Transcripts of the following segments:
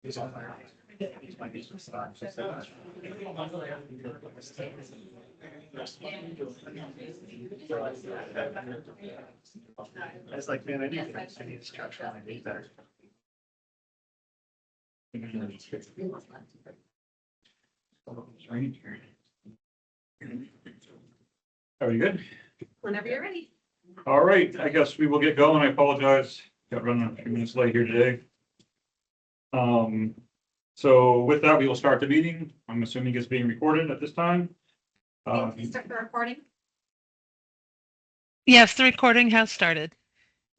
It's like, man, I need to structure my day better. Are we good? Whenever you're ready. All right, I guess we will get going. I apologize. Got running a few minutes late here today. So with that, we will start the meeting. I'm assuming it's being recorded at this time. Please start the recording. Yes, the recording has started.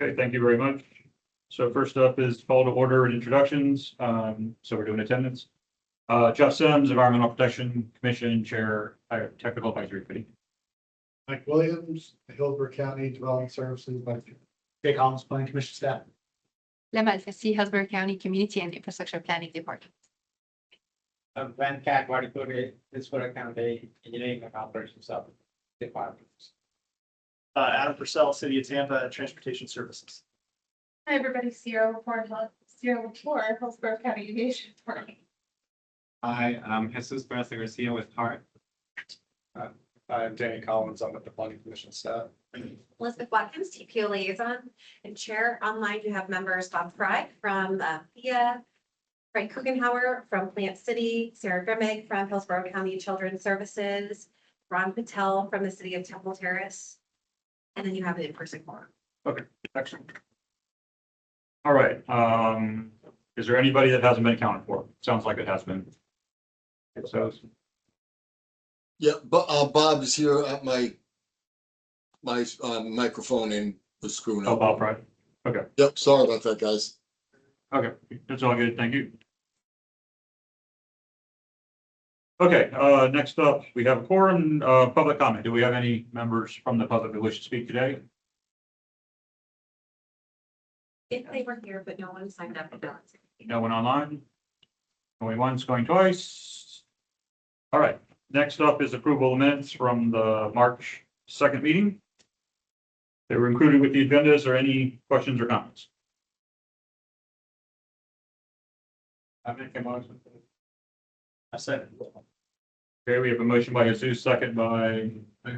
Okay, thank you very much. So first up is call to order and introductions. So we're doing attendance. Jeff Sims, Environmental Protection Commission Chair, Technical Advisory Committee. Mike Williams, Hillsborough County Development Services, by Jake Collins, Planning Commission staff. Lemal Fassi, Hillsborough County Community and Infrastructure Planning Department. Van Cat, Varticode, Hillsborough County Engineering and Operations Sub Departments. Adam Purcell, City of Tampa, Transportation Services. Hi, everybody. Sierra Laporte, Hillsborough County Aviation Department. Hi, I'm Jesus Perez Garcia with HART. I'm Danny Collins, I'm at the Planning Commission staff. Elizabeth Watkins, TPO Liaison and Chair. Online, you have members Bob Fry from PIA, Frank Kugenhauer from Plant City, Sarah Grimmick from Hillsborough County Children's Services, Ron Patel from the City of Temple Terrace, and then you have an in-person forum. Excellent. All right, is there anybody that hasn't been accounted for? Sounds like it has been. So, Yeah, but Bob is here at my microphone and was screwing oh, up. Bob Fry. Okay, Yep, sorry about that, guys. okay, that's all good, thank you. Okay, next up, we have a quorum, public comment. Do we have any members from the public who wish to speak today? If they were here, but no one signed up. No one online? Going once, going twice? All right, next up is approval of minutes from the March 2nd meeting. They were included with the agenda. Is there any questions or comments? I make a motion. I said. Okay, we have a motion by Jesus, second by. All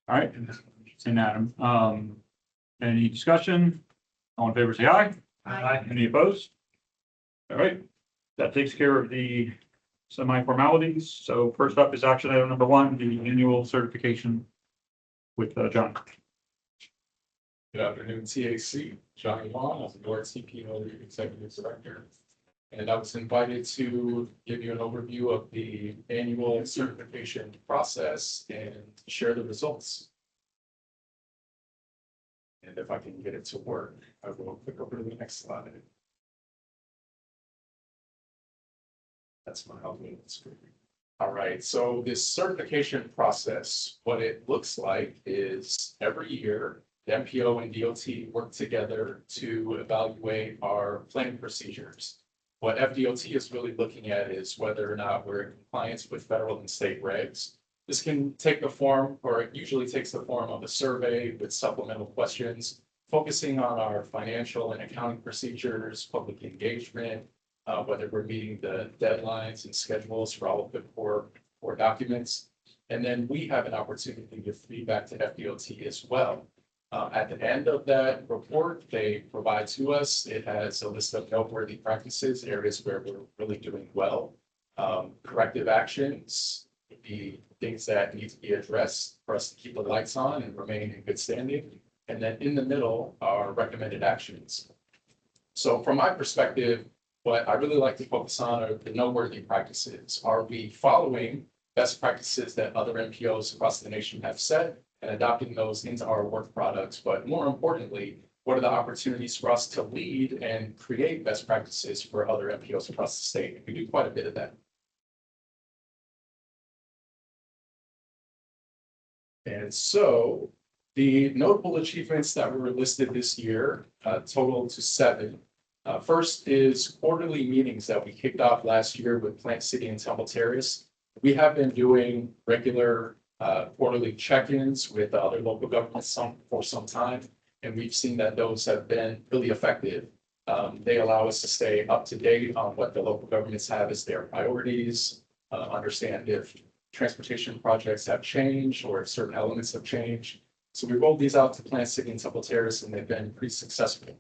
right, and Adam. Any discussion? All in favor, say aye. Aye. Any opposed? All right, that takes care of the semi-formalities. So first up is action item number 1, the annual certification with John. Good afternoon, TAC. Johnny Long, as the board CPO Executive Director. And I was invited to give you an overview of the annual certification process and share the results. And if I can get it to work, I will click over to the next slide. That's my helping screen. All right, so this certification process, what it looks like is every year, the MPO and DOT work together to evaluate our planning procedures. What FDOT is really looking at is whether or not we're in compliance with federal and state regs. This can take the form, or it usually takes the form of a survey with supplemental questions, focusing on our financial and accounting procedures, public engagement, whether we're meeting the deadlines and schedules for all of the core documents. And then we have an opportunity to give feedback to FDOT as well. At the end of that report, they provide to us, it has a list of noteworthy practices, areas where we're really doing well. Corrective actions, the things that need to be addressed for us to keep the lights on and remain in good standing. And then in the middle are recommended actions. So from my perspective, what I really like to focus on are the noteworthy practices. Are we following best practices that other MPOs across the nation have set and adopting those into our work products? But more importantly, what are the opportunities for us to lead and create best practices for other MPOs across the state? We do quite a bit of that. And so the notable achievements that were listed this year total to 7. First is quarterly meetings that we kicked off last year with Plant City and Temple Terrace. We have been doing regular quarterly check-ins with other local governments for some time, and we've seen that those have been really effective. They allow us to stay up to date on what the local governments have as their priorities, understand if transportation projects have changed or if certain elements have changed. So we rolled these out to Plant City and Temple Terrace, and they've been pretty successful.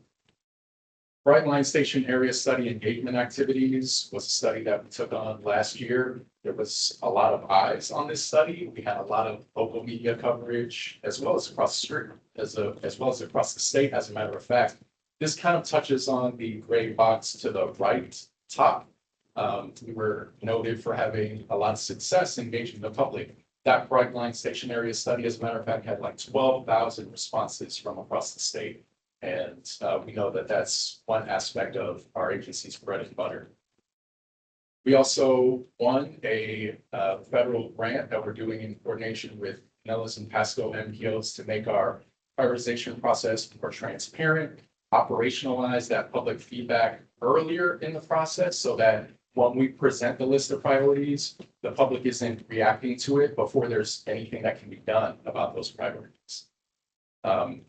Bright Line Station Area Study Engagement Activities was a study that we took on last year. There was a lot of eyes on this study. We had a lot of local media coverage, as well as across the street, as well as across the state, as a matter of fact. This kind of touches on the gray box to the right top. We were noted for having a lot of success engaging the public. That Bright Line Station Area Study, as a matter of fact, had like 12,000 responses from across the state. And we know that that's one aspect of our agency's bread and butter. We also won a federal grant that we're doing in coordination with Nellis and Pasco MPOs to make our prioritization process more transparent, operationalize that public feedback earlier in the process so that when we present the list of priorities, the public isn't reacting to it before there's anything that can be done about those priorities.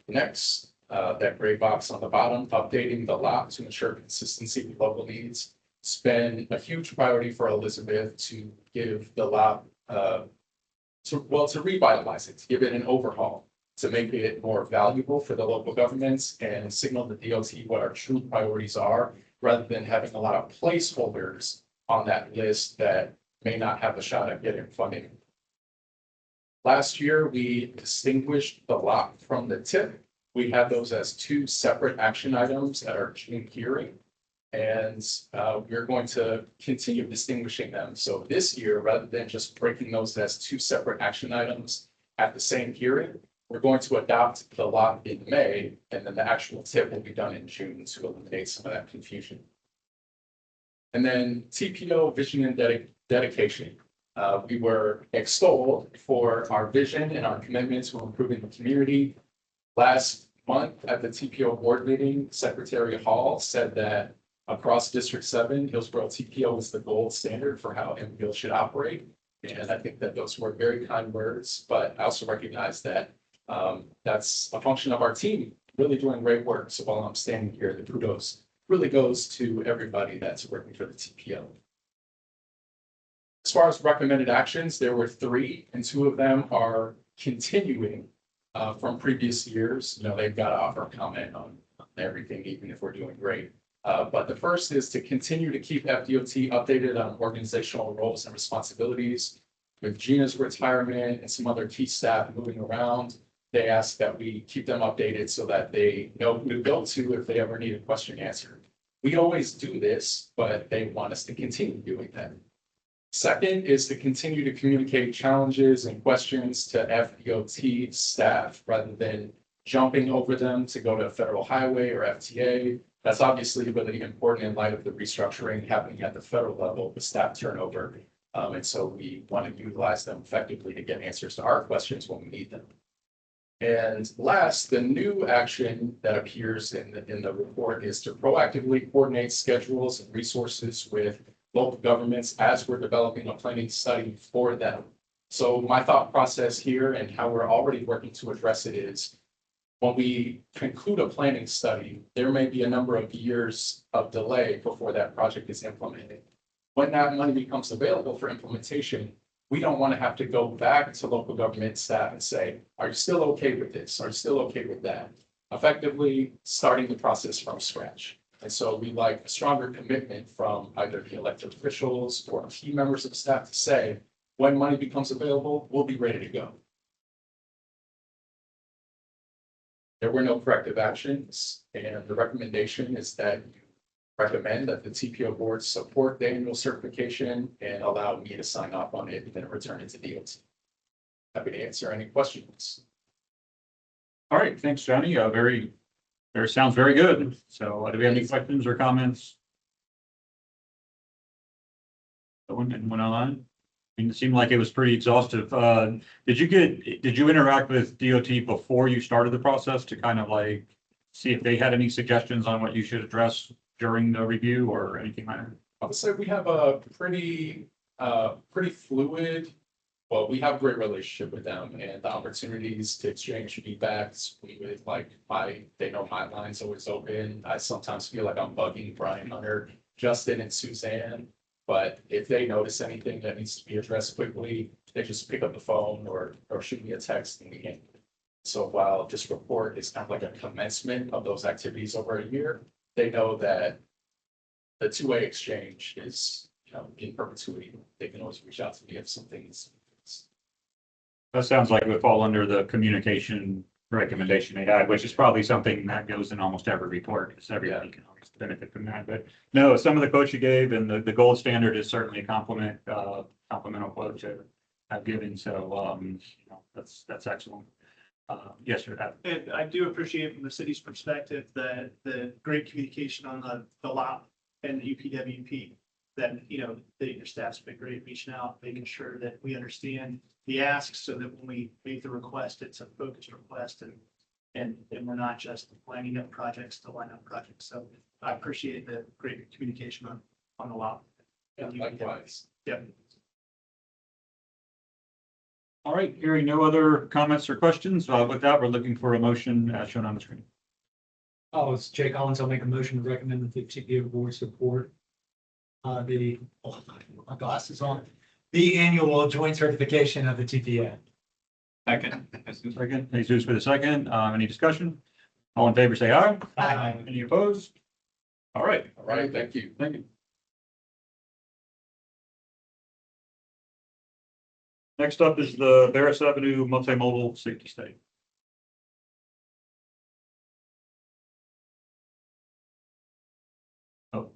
Next, that gray box on the bottom, updating the lot to ensure consistency with local needs. It's been a huge priority for Elizabeth to give the lot, to revitalize it, to give it an overhaul, to make it more valuable for the local governments and signal the DOT what our true priorities are, rather than having a lot of placeholders on that list that may not have a shot at getting funding. Last year, we distinguished the lot from the tip. We had those as two separate action items at our June hearing. And we're going to continue distinguishing them. So this year, rather than just breaking those as two separate action items at the same hearing, we're going to adopt the lot in May, and then the actual tip will be done in June to eliminate some of that confusion. And then TPO vision and dedication. We were extolled for our vision and our commitment to improving the community. Last month at the TPO board meeting, Secretary Hall said that across District 7, Hillsborough TPO is the gold standard for how MPO should operate. And I think that those were very kind words, but I also recognize that that's a function of our team really doing great work. So while I'm standing here, the kudos really goes to everybody that's working for the TPO. As far as recommended actions, there were 3, and 2 of them are continuing from previous years. You know, they've got to offer comment on everything, even if we're doing great. But the first is to continue to keep FDOT updated on organizational roles and responsibilities. With Gina's retirement and some other key staff moving around, they ask that we keep them updated so that they know who to go to if they ever need a question answered. We always do this, but they want us to continue doing that. Second is to continue to communicate challenges and questions to FDOT staff rather than jumping over them to go to a federal highway or FTA. That's obviously really important in light of the restructuring happening at the federal level with staff turnover. And so we want to utilize them effectively to get answers to our questions when we need them. And last, the new action that appears in the report is to proactively coordinate schedules and resources with local governments as we're developing a planning study for them. So my thought process here and how we're already working to address it is when we conclude a planning study, there may be a number of years of delay before that project is implemented. When that money becomes available for implementation, we don't want to have to go back to local government staff and say, are you still okay with this? Are you still okay with that? Effectively starting the process from scratch. And so we like a stronger commitment from either the elected officials or key members of staff to say, when money becomes available, we'll be ready to go. There were no corrective actions, and the recommendation is that you recommend that the TPO board support the annual certification and allow me to sign off on it and then return it to DOT. Happy to answer any questions. All right, thanks, Johnny. Sounds very good. So do we have any questions or comments? Anyone online? I mean, it seemed like it was pretty exhaustive. Did you interact with DOT before you started the process to kind of like see if they had any suggestions on what you should address during the review or anything like that? I would say we have a pretty fluid Well, we have a great relationship with them and the opportunities to exchange feedbacks. We would they know my line's always open. I sometimes feel like I'm bugging Brian Hunter, Justin and Suzanne. But if they notice anything that needs to be addressed quickly, they just pick up the phone or shoot me a text and we can. So while this report is kind of like a commencement of those activities over a year, they know that the two-way exchange is, in perpetuity. They can always reach out to me if something's. That sounds like it would fall under the communication recommendation they had, which is probably something that goes in almost every report, because everybody can always benefit from that. But no, some of the quotes you gave and the gold standard is certainly a complimental quote to have given. So, that's excellent. Yes, sir. And I do appreciate from the city's perspective that the great communication on the LOP and the UPWP. That, that your staff's been great reaching out, making sure that we understand the asks so that when we make the request, it's a focused request and we're not just lining up projects to line up projects. So I appreciate the great communication on the LOP. Yeah, likewise. Yep. All right, hearing no other comments or questions, with that, we're looking for a motion as shown on the screen. Oh, it's Jay Collins. I'll make a motion to recommend that the TPO board support my glasses on, the annual joint certification of the TPA. Second. Second, Jesus for the second. Any discussion? All in favor, say aye. Aye. Any opposed? All right. All right, thank you. Thank you. Next up is the Barris Avenue multimodal safety study. Oh.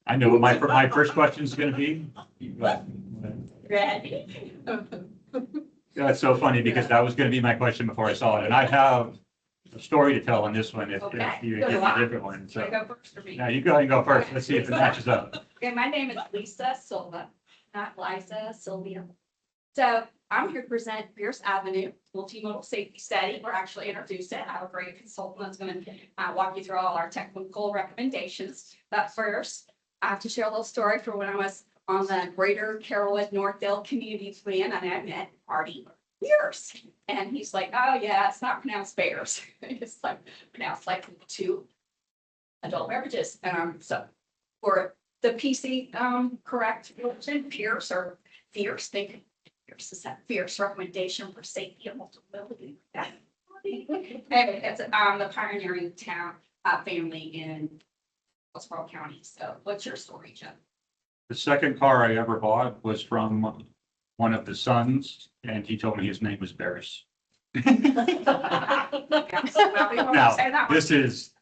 I know what my first question is going to be. Ready? That's so funny because that was going to be my question before I saw it. And I have a story to tell on this one if you give me a different one. Should I So go first or me? yeah, you go ahead and go first. Let's see if it matches up. Okay, my name is Lisa Silva, not Liza, Sylvia. So I'm here to present Pierce Avenue multimodal safety study, or actually introduce it. I have a great consultant that's going to walk you through all our technical recommendations. But first, I have to share a little story from when I was on the Greater Carrollwood Northdale Community Plan, and I met Artie Pierce. And he's like, oh yeah, it's not pronounced bears. It's like pronounced like two adult beverages. So for the PC correct version, Pierce or Fierce, think Fierce is that fierce recommendation for safety and multiple. Anyway, it's the pioneering town family in Hillsborough County. So what's your story, Jeff? The second car I ever bought was from one of the sons, and he told me his name was Barris. Now, this is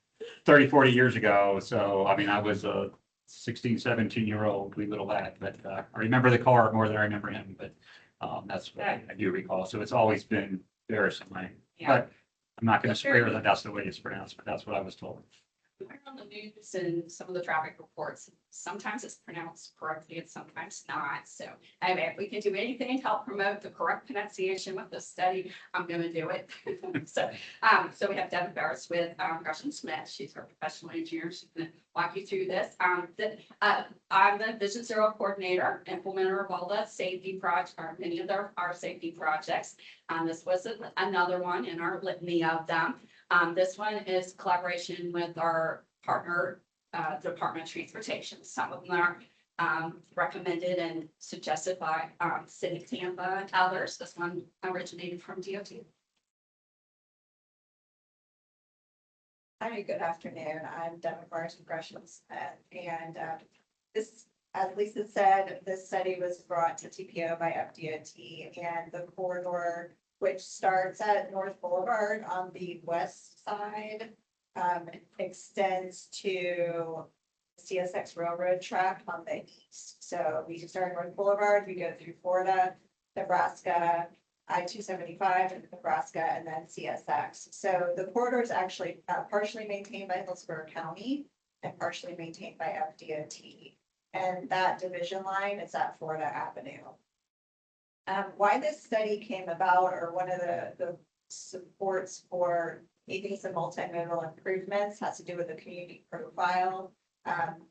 30, 40 years ago. So, I mean, I was a 16, 17-year-old wee little lad, but I remember the car more than I remember him, but that's what I do recall. So it's always been Barris in my, but I'm not going to swear that that's the way it's pronounced, but that's what I was told. On the news and some of the traffic reports, sometimes it's pronounced correctly and sometimes not. So anyway, if we can do anything to help promote the correct pronunciation with this study, I'm going to do it. So we have Devin Barris with Gresham Smith. She's our professional engineer. She's going to walk you through this. I'm the Vision Zero coordinator, implementer of all the safety projects, or many of our safety projects. This was another one in our litany of them. This one is collaboration with our partner, Department of Transportation. Some of them are recommended and suggested by City of Tampa and others. This one originated from DOT. Hi, good afternoon. I'm Devin Barnes with Gresham Smith, and this, as Lisa said, this study was brought to TPO by FDOT, and the corridor, which starts at North Boulevard on the west side, extends to CSX Railroad track on the east. So we start North Boulevard, we go through Florida, Nebraska, I-275 in Nebraska, and then CSX. So the corridor is actually partially maintained by Hillsborough County and partially maintained by FDOT. And that division line is at Florida Avenue. Why this study came about, or one of the supports for making some multimodal improvements, has to do with the community profile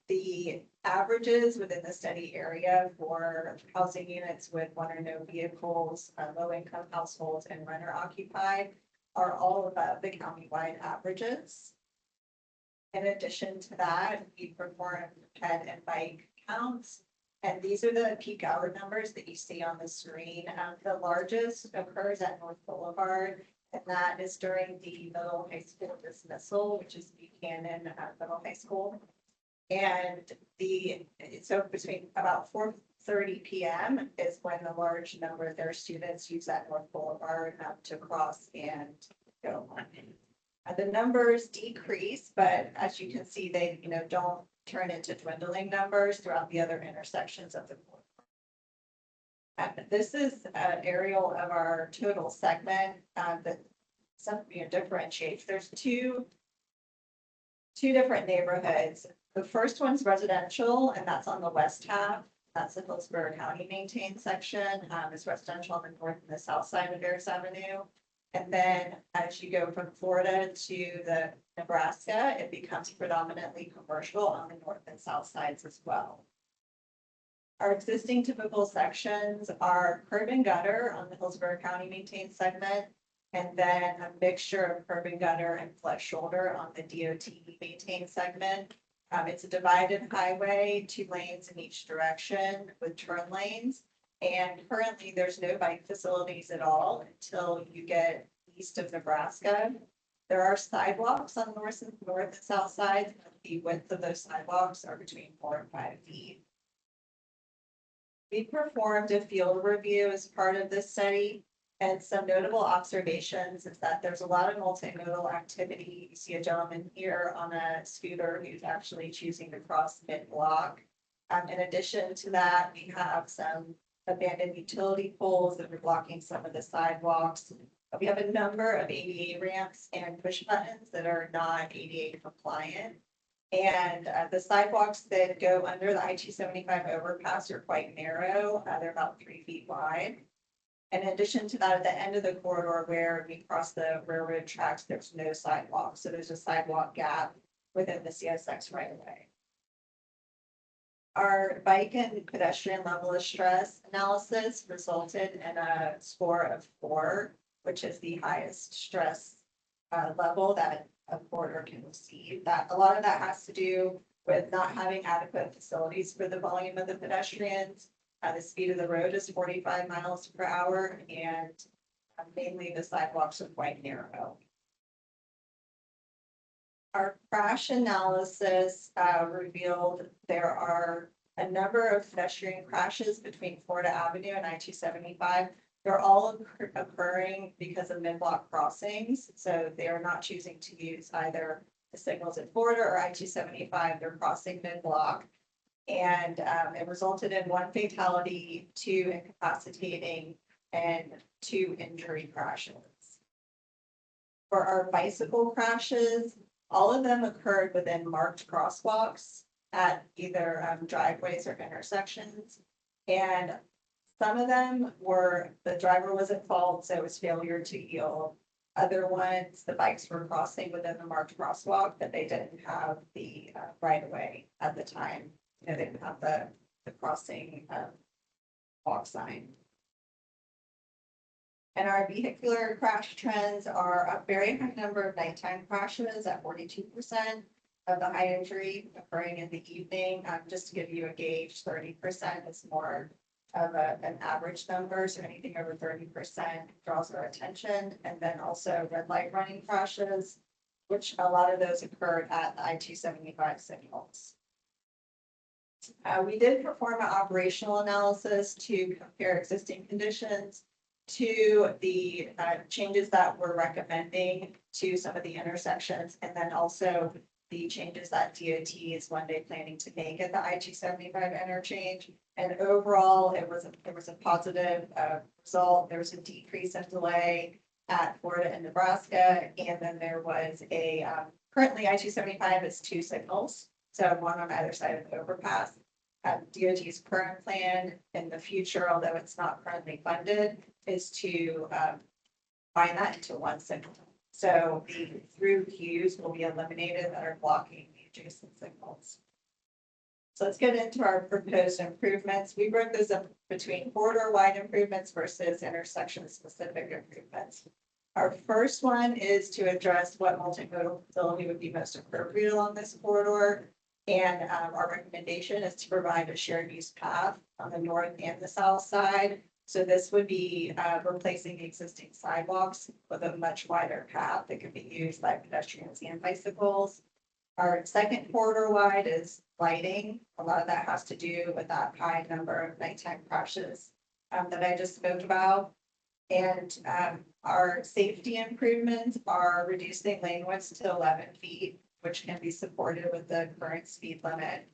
The averages within the study area for housing units with one or no vehicles, low-income households, and renter occupied are all above the countywide averages. In addition to that, we performed ped and bike counts. And these are the peak hour numbers that you see on the screen. The largest occurs at North Boulevard, and that is during the middle high school dismissal, which is Buchanan Middle High School. And so between about 4:30 p.m. is when the large number of their students use that North Boulevard to cross and go. The numbers decrease, but as you can see, they don't turn into dwindling numbers throughout the other intersections of the corridor. And this is an aerial of our total segment that differentiates. There's two different neighborhoods. The first one's residential, and that's on the west half. That's the Hillsborough County maintained section. It's residential on the north and the south side of Harris Avenue. And then as you go from Florida to the Nebraska, it becomes predominantly commercial on the north and south sides as well. Our existing typical sections are curb and gutter on the Hillsborough County maintained segment, and then a mixture of curb and gutter and flat shoulder on the DOT maintained segment. It's a divided highway, 2 lanes in each direction with turn lanes. And currently there's no bike facilities at all until you get east of Nebraska. There are sidewalks on the north and south sides. The width of those sidewalks are between 4 and 5 feet. We performed a field review as part of this study, and some notable observations is that there's a lot of multimodal activity. You see a gentleman here on a scooter who's actually choosing to cross mid-block. In addition to that, we have some abandoned utility poles that are blocking some of the sidewalks. We have a number of ADA ramps and push buttons that are not ADA compliant. And the sidewalks that go under the I-275 overpass are quite narrow. They're about 3 feet wide. And in addition to that, at the end of the corridor where we cross the railroad tracks, there's no sidewalk. So there's a sidewalk gap within the CSX right away. Our bike and pedestrian level of stress analysis resulted in a score of 4, which is the highest stress level that a corridor can receive. That a lot of that has to do with not having adequate facilities for the volume of the pedestrians. The speed of the road is 45 miles per hour, and mainly the sidewalks are quite narrow. Our crash analysis revealed there are a number of pedestrian crashes between Florida Avenue and I-275. They're all occurring because of mid-block crossings. So they are not choosing to use either the signals at Florida or I-275. They're crossing mid-block. And it resulted in 1 fatality, 2 incapacitating, and 2 injury crashes. For our bicycle crashes, all of them occurred within marked crosswalks at either driveways or intersections. And some of them were the driver was at fault, so it was failure to yield. Other ones, the bikes were crossing within the marked crosswalk, but they didn't have the right of way at the time. They didn't have the crossing walk sign. And our vehicular crash trends are a very high number of nighttime crashes at 42% of the high injury occurring in the evening. Just to give you a gauge, 30% is more of an average number, so anything over 30% draws our attention. And then also red light running crashes, which a lot of those occurred at the I-275 signals. We did perform an operational analysis to compare existing conditions to the changes that we're recommending to some of the intersections, and then also the changes that DOT is one day planning to make at the I-275 interchange. And overall, it was a positive result. There was a decrease in delay at Florida and Nebraska, and then there was a currently I-275 is 2 signals, so one on either side of the overpass. DOT's current plan in the future, although it's not currently funded, is to bind that into 1 signal. So the through queues will be eliminated that are blocking the adjacent signals. So let's get into our proposed improvements. We broke this up between corridor-wide improvements versus intersection-specific improvements. Our first one is to address what multimodal facility would be most appropriate along this corridor. And our recommendation is to provide a shared use path on the north and the south side. So this would be replacing the existing sidewalks with a much wider path that could be used by pedestrians and bicycles. Our second corridor wide is lighting. A lot of that has to do with that high number of nighttime crashes that I just spoke about. And our safety improvements are reducing lane widths to 11 feet, which can be supported with the current speed limit.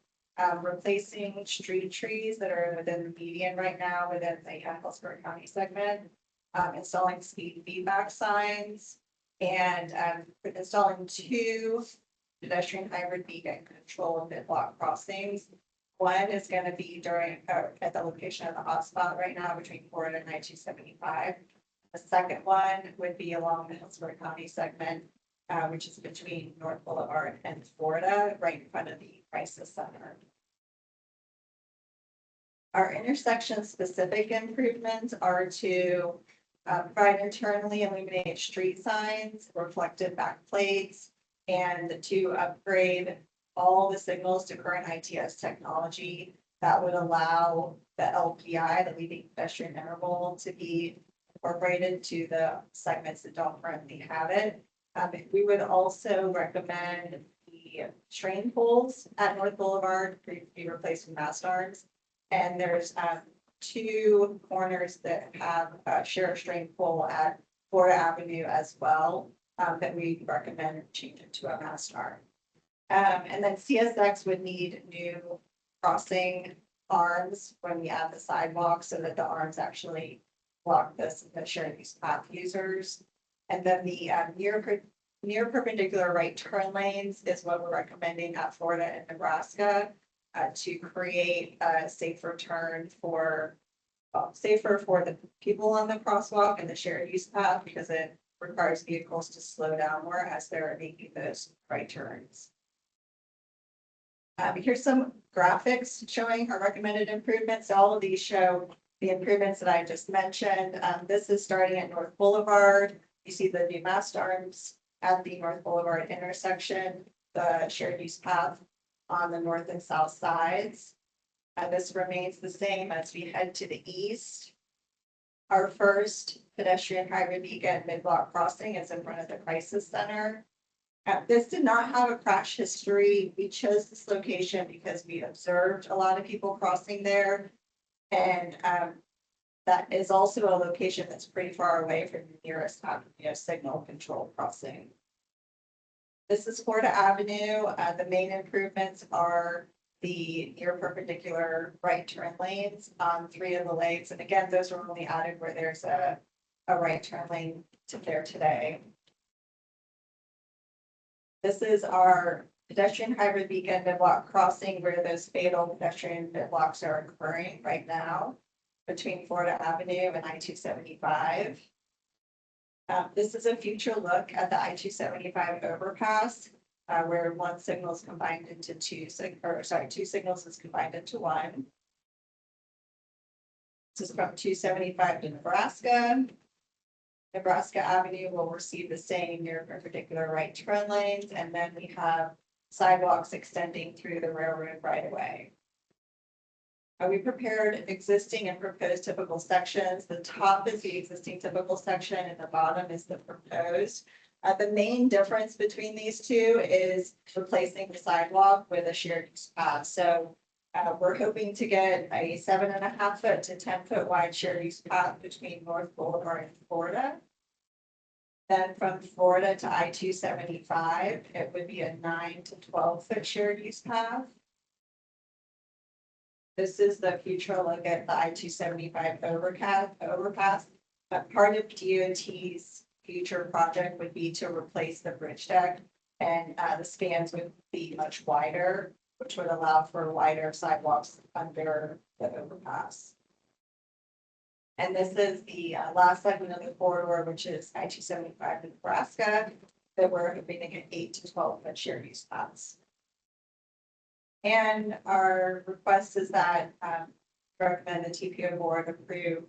Replacing street trees that are within the median right now within the Hillsborough County segment. Installing speed feedback signs and installing 2 pedestrian hybrid beacon control mid-block crossings. One is going to be at the location of the hotspot right now between Florida and I-275. The second one would be along the Hillsborough County segment, which is between North Boulevard and Florida, right in front of the crisis center. Our intersection-specific improvements are to provide internally illuminated street signs, reflective backplates, and to upgrade all the signals to current ITS technology that would allow the LPI, the leading pedestrian interval, to be incorporated to the segments that don't currently have it. We would also recommend the train poles at North Boulevard be replaced with mast arms. And there's 2 corners that have share a train pole at Florida Avenue as well, that we recommend changing to a mast arm. And then CSX would need new crossing arms when we add the sidewalk so that the arms actually block the shared use path users. And then the near perpendicular right turn lanes is what we're recommending at Florida and Nebraska to create a safer turn safer for the people on the crosswalk and the shared use path because it requires vehicles to slow down more as they're making those right turns. Here's some graphics showing our recommended improvements. All of these show the improvements that I just mentioned. This is starting at North Boulevard. You see the new mast arms at the North Boulevard intersection, the shared use path on the north and south sides. This remains the same as we head to the east. Our first pedestrian hybrid beacon mid-block crossing is in front of the crisis center. This did not have a crash history. We chose this location because we observed a lot of people crossing there. And that is also a location that's pretty far away from the nearest signal control crossing. This is Florida Avenue. The main improvements are the near perpendicular right turn lanes on 3 of the lanes. And again, those are only added where there's a right turn lane there today. This is our pedestrian hybrid beacon mid-block crossing where those fatal pedestrian mid-blocks are occurring right now between Florida Avenue and I-275. This is a future look at the I-275 overpass where one signal is combined into 2 signals is combined into 1. This is from 275 to Nebraska. Nebraska Avenue will receive the same near perpendicular right turn lanes, and then we have sidewalks extending through the railroad right away. We prepared existing and proposed typical sections. The top is the existing typical section and the bottom is the proposed. The main difference between these two is replacing the sidewalk with a shared use path. So we're hoping to get a 7.5 foot to 10 foot wide shared use path between North Boulevard and Florida. Then from Florida to I-275, it would be a 9 to 12 foot shared use path. This is the future look at the I-275 overpass. Part of DOT's future project would be to replace the bridge deck, and the spans would be much wider, which would allow for wider sidewalks under the overpass. And this is the last segment of the corridor, which is I-275 in Nebraska, that we're hoping to get 8 to 12 foot shared use paths. And our request is that, recommend the TPO board approve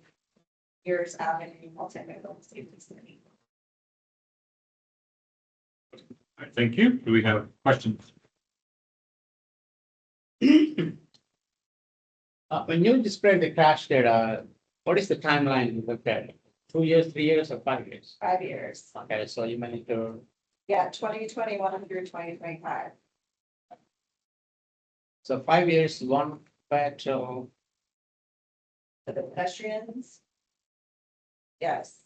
Pierce Avenue multimodal safety study. All right, thank you. Do we have questions? When you describe the crash data, what is the timeline you look at? 2 years, 3 years, or 5 years? 5 years. Okay, so you might need to, Yeah, 2021 through 2025. so 5 years, one petrol. For the pedestrians. Yes,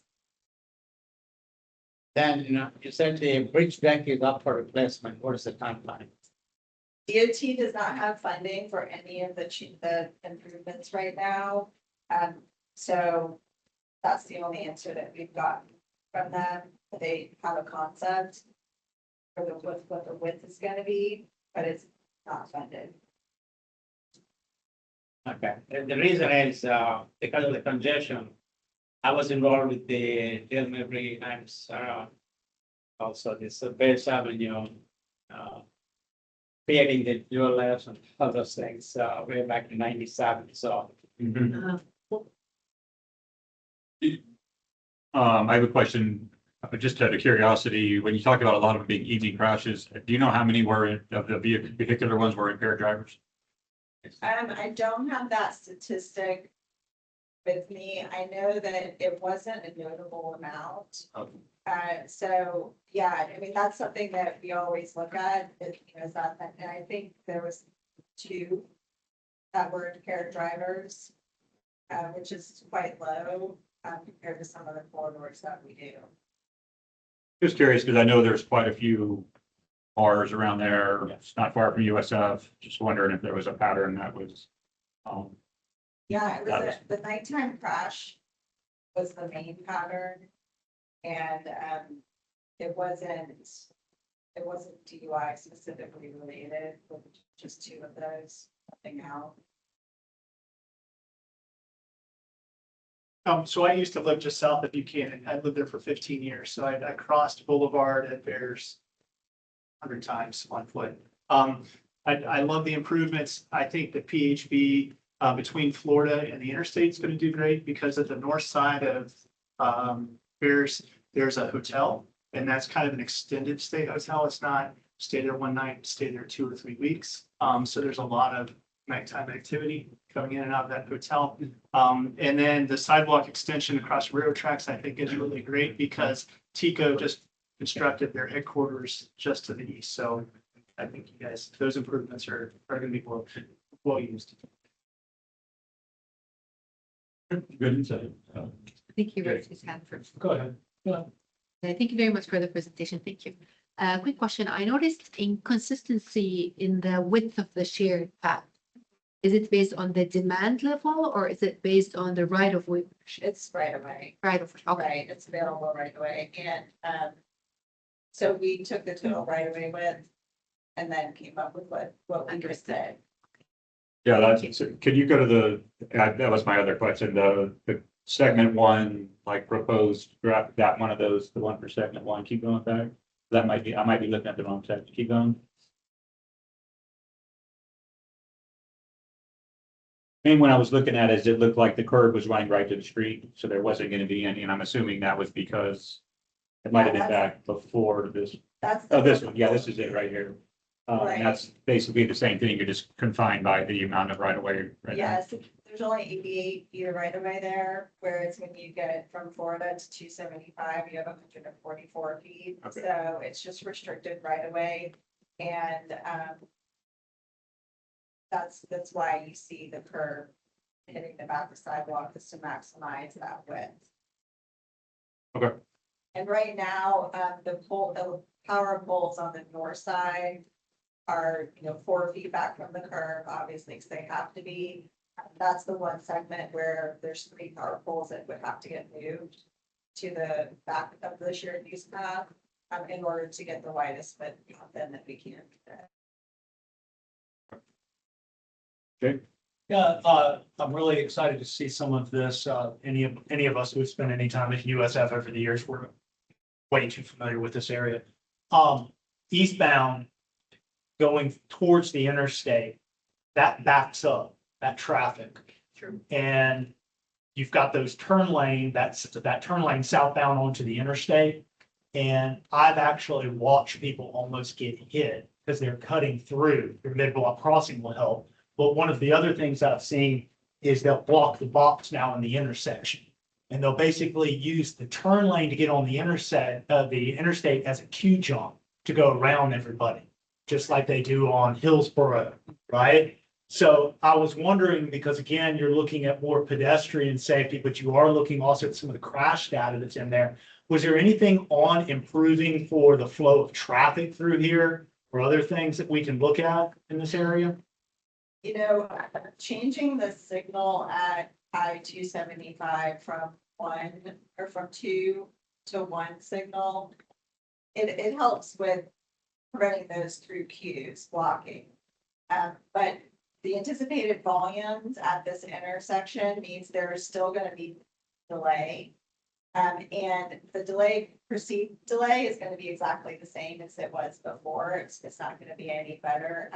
Then, you said the bridge deck is up for replacement. What is the timeline? DOT does not have funding for any of the improvements right now. So that's the only answer that we've gotten from them. They have a concept for what the width is gonna be, but it's not funded. Okay, and the reason is, because of the congestion. I was involved with the Dale Mabry and also this Bears Avenue, creating the dual layers and all those things, way back in 97, so. I have a question, just out of curiosity, when you talk about a lot of them being easy crashes, do you know how many of the vehicular ones were impaired drivers? I don't have that statistic with me. I know that it wasn't a notable amount. Okay. So, yeah, I mean, that's something that we always look at, is that, and I think there was 2 that were impaired drivers, which is quite low, compared to some of the corridors that we do. Just curious, because I know there's quite a few bars around there. It's not far from USF. Just wondering if there was a pattern that was. Yeah, it That was the nighttime crash was the main pattern. And it wasn't DUI specifically related, with just 2 of those, nothing out. So I used to live just south of Buchanan. I lived there for 15 years, so I crossed Boulevard at Bears 100 times on foot. I love the improvements. I think the PHB between Florida and the interstate is going to do great, because at the north side of Bears, there's a hotel, and that's kind of an extended stay hotel. It's not stay there one night, stay there 2 or 3 weeks. So there's a lot of nighttime activity coming in and out of that hotel. And then the sidewalk extension across railroad tracks, I think, is really great, because TECO just constructed their headquarters just to the east. So I think you guys, those improvements are going to be well used. Good insight. Thank you, Okay. raise his hand first. Go ahead. Thank you very much for the presentation. Thank you. Quick question. I noticed inconsistency in the width of the shared path. Is it based on the demand level, or is it based on the right of way? It's right away. Right of way. Okay. Right, it's available right away. And so we took the total right away width and then came up with what we just said. Yeah, that's, so could you go to the, that was my other question, the segment 1, like proposed draft, that one of those, the one for segment 1, keep going back. That might be, I might be looking at the wrong section, keep going. And when I was looking at it, it looked like the curb was running right to the street, so there wasn't gonna be any, and I'm assuming that was because it might have been back before this. That's. Oh, this one, yeah, this is it right here. Right. And that's basically the same thing, you're just confined by the amount of right of way. Right there. Yes, there's only 88 feet of right of way there, whereas when you get from Florida to 275, you have 144 feet. Okay. So it's just restricted right of way. And that's why you see the curb hitting the back of the sidewalk, is to maximize that width. Okay. And right now, the power poles on the north side are, 4 feet back from the curb, obviously, because they have to be. That's the one segment where there's 3 power poles that would have to get moved to the back of the shared use path, in order to get the widest width then that we can. Okay. Yeah, I'm really excited to see some of this. Any of us who have spent any time at USF over the years, we're way too familiar with this area. Eastbound, going towards the interstate, that backs up, that traffic. True. And you've got those turn lane, that turn lane southbound onto the interstate. And I've actually watched people almost get hit because they're cutting through. Your mid-block crossing will help. But one of the other things I've seen is they'll block the box now in the intersection. And they'll basically use the turn lane to get on the interstate as a Q jump to go around everybody, just like they do on Hillsborough, right? So I was wondering, because again, you're looking at more pedestrian safety, but you are looking also at some of the crash data that's in there. Was there anything on improving for the flow of traffic through here or other things that we can look at in this area? You know, changing the signal at I-275 from two to one signal, it helps with preventing those through queues blocking. But the anticipated volumes at this intersection means there's still going to be delay. And the perceived delay is going to be exactly the same as it was before. It's not going to be any better.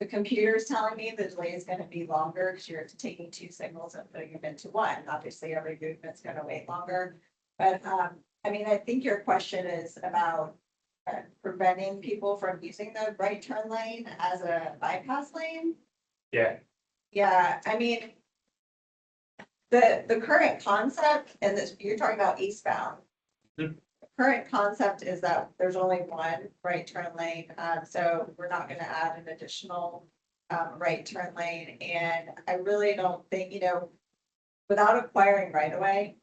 The computer's telling me the delay is going to be longer because you're taking two signals and putting them into one. Obviously, every movement's going to wait longer. But I mean, I think your question is about preventing people from using the right turn lane as a bypass lane. Yeah. Yeah, I mean, the current concept, and this, you're talking about eastbound. Mhm. The current concept is that there's only one right turn lane, so we're not gonna add an additional right turn lane, and I really don't think, you know, without acquiring right away,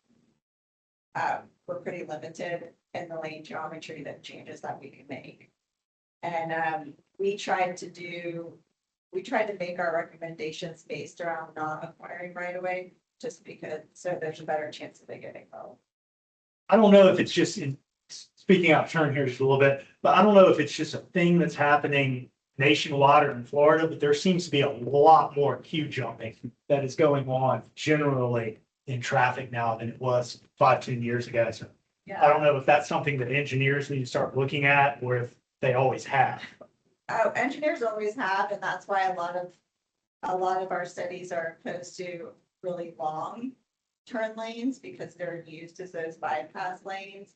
we're pretty limited in the lane geometry that changes that we can make. And we tried to make our recommendations based around not acquiring right away, just because, so there's a better chance of it getting low. I don't know if it's just speaking out of turn here just a little bit, but I don't know if it's just a thing that's happening nationwide or in Florida, but there seems to be a lot more queue jumping that is going on generally in traffic now than it was 5-10 years ago. So I don't know if that's something that engineers need to start looking at or if they always have. Engineers always have, and that's why a lot of our cities are opposed to really long turn lanes because they're used as those bypass lanes.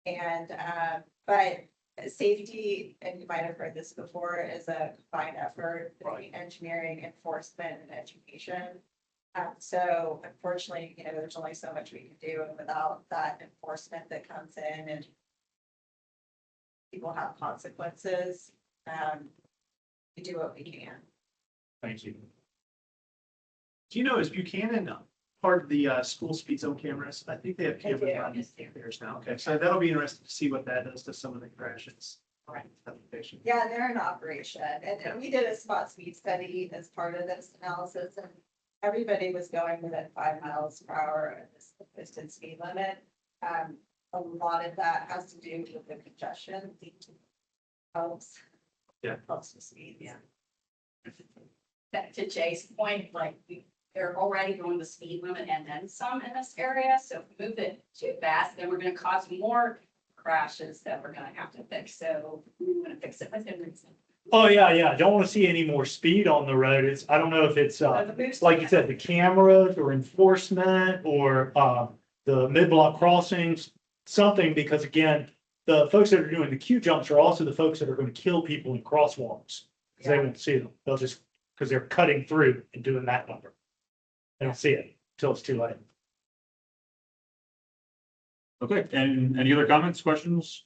And but safety, and you might have heard this before, is a combined effort between engineering, enforcement, and education. So unfortunately, you know, there's only so much we can do, and without that enforcement that comes in and people have consequences, we do what we can. Thank you. Do you know, is Buchanan part of the school speed zone cameras? I think they have cameras do. on theirs now. Okay, so that'll be interesting to see what that does to some of the crashes. Right. Application. Yeah, they're in operation, and we did a spot speed study as part of this analysis, and everybody was going within 5 miles per hour at this posted speed limit. A lot of that has to do with the congestion. Helps. Yeah. Helps with speed, yeah. That to Jay's point, like they're already going the speed limit and then some in this area. So if we move it too fast, then we're going to cause more crashes that we're going to have to fix. So we're going to fix it within reason. Oh, yeah. I don't want to see any more speed on the road. I don't know if it's like you said, the cameras or enforcement or the mid-block crossings, something, because again, the folks that are doing the queue jumps are also the folks that are going to kill people in crosswalks. Because they won't see them. They'll just, because they're cutting through and doing that number. They don't see it until it's too late. Okay, and any other comments, questions?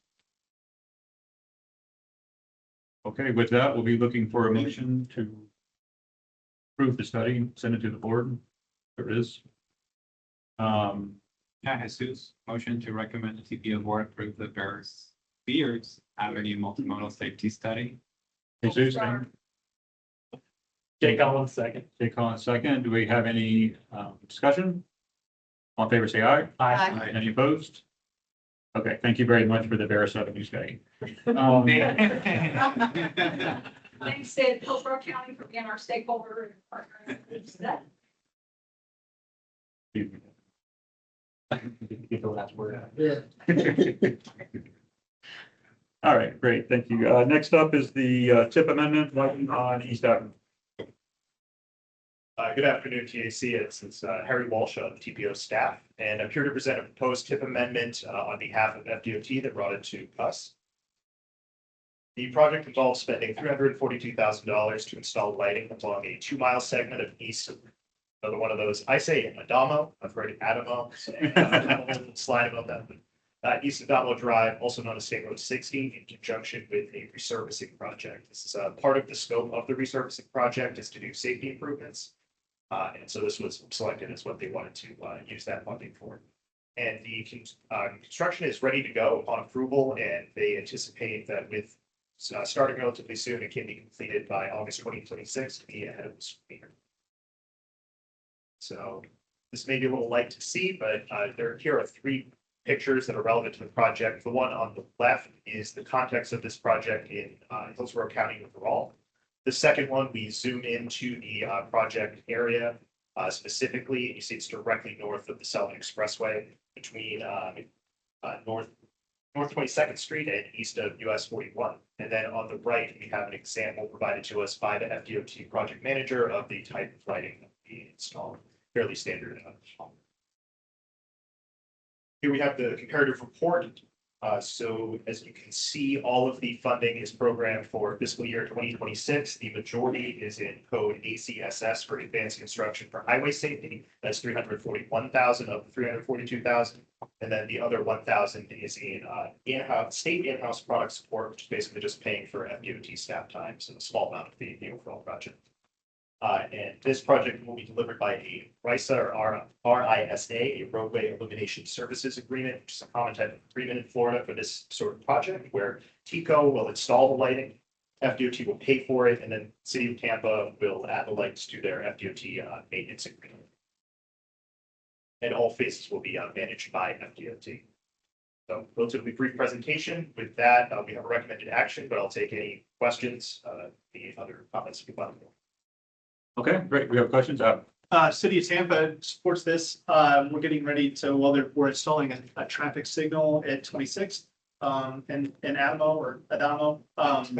Okay, with that, we'll be looking for a motion to approve the study, send it to the board. There is. Yeah, Jesus, motion to recommend the TPO board approve the Beers Avenue multimodal safety study. Jesus, and Jake Collins, second. Jake Collins, second. Do we have any discussion? All in favor, say aye. Aye. Any opposed? Okay, thank you very much for the Bears Avenue study. Thanks to Hillsborough County for being our stakeholder and partner. Get the last word out. Yeah. All right, great, thank you. Next up is the tip amendment lighting on East Avenue. Good afternoon, TAC. It's Harry Walsh of TPO staff, and I'm here to present a proposed tip amendment on behalf of FDOT that brought it to us. The project involves spending $342,000 to install lighting along a 2-mile segment of east of another one of those. I say Adamo, I've heard Adamo, slide above that. East Adamo Drive, also known as State Road 60, in conjunction with a resurfacing project. This is part of the scope of the resurfacing project is to do safety improvements. And so this was selected as what they wanted to use that funding for. And the construction is ready to go upon approval, and they anticipate that with starting relatively soon, it can be completed by August 2026 to be ahead of the school year. So this may be a little light to see, but here are 3 pictures that are relevant to the project. The one on the left is the context of this project in Hillsborough County overall. The second one, we zoom into the project area specifically. You see it's directly north of the Selden Expressway between North 22nd Street and east of US 41. And then on the right, we have an example provided to us by the FDOT project manager of the type of lighting that we installed, fairly standard. Here we have the comparative report. So as you can see, all of the funding is programmed for fiscal year 2026. The majority is in code ACSS for advanced construction for highway safety. That's 341,000 of the 342,000. And then the other 1,000 is in state in-house product support, which is basically just paying for FDOT staff time, so a small amount of the overall project. And this project will be delivered by a RISA or RISA, a roadway illumination services agreement, which is a common type of agreement in Florida for this sort of project, where TCO will install the lighting, FDOT will pay for it, and then City of Tampa will add the lights to their FDOT maintenance agreement. And all phases will be managed by FDOT. So relatively brief presentation. With that, we have a recommended action, but I'll take any questions, any other comments if you want. Okay, great. We have questions out. City of Tampa supports this. We're getting ready to, we're installing a traffic signal at 26th and Adamo, how you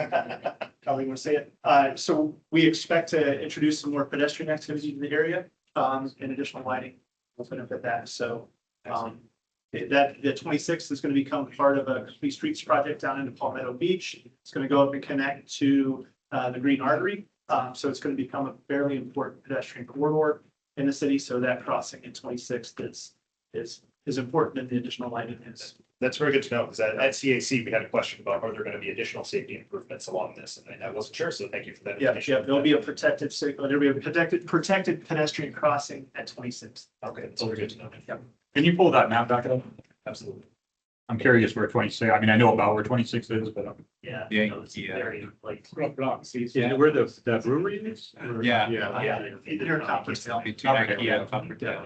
want to say it. So we expect to introduce some more pedestrian activity in the area and additional lighting will benefit that. So that the 26th is going to become part of a complete streets project down into Palmetto Beach. It's going to go up and connect to the Green Artery. So it's going to become a fairly important pedestrian corridor in the city. So that crossing in 26th is important, and the additional lighting is. That's very good to know, because at CAC, we had a question about are there going to be additional safety improvements along this, and I wasn't sure, so thank you for that. Yeah, there'll be a protected signal. There'll be a protected pedestrian crossing at 26th. Okay, that's very good to know. Yep. Can you pull that map back up? Absolutely. I'm curious where 26, I mean, I know about where 26 is, but Yeah. Yeah, no, it's yeah. very, like, Yeah. where the brewery is? Or- Yeah. Near Coppertail.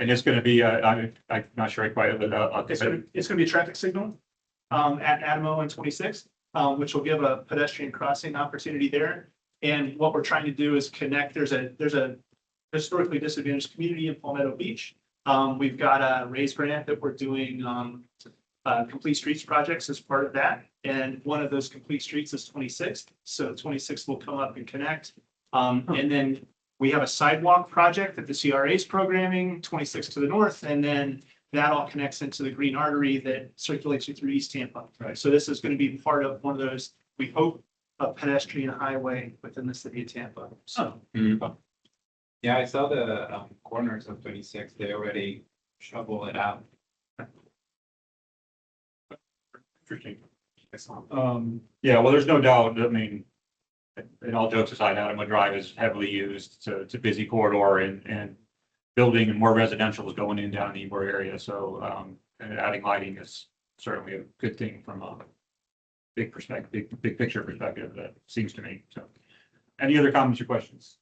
And it's gonna be, I'm not sure I quite, but, It's gonna be a traffic signal at Adamo and 26th, which will give a pedestrian crossing opportunity there. And what we're trying to do is connect, there's a historically disadvantaged community in Palmetto Beach. We've got a raise grant that we're doing complete streets projects as part of that. And one of those complete streets is 26th. So 26th will come up and connect. And then we have a sidewalk project that the CRA is programming, 26th to the north, and then that all connects into the Green Artery that circulates you through East Tampa. Right. So this is going to be part of one of those, we hope, a pedestrian highway within the city of Tampa. So Yeah, I saw the corners of 26. They already shovel it out. Interesting. Yeah, well, there's no doubt, I mean, and all jokes aside, Adamo Drive is heavily used to busy corridor and building and more residential is going in down the Ybor area. So and adding lighting is certainly a good thing from a big perspective, big picture perspective, that seems to me. So any other comments or questions?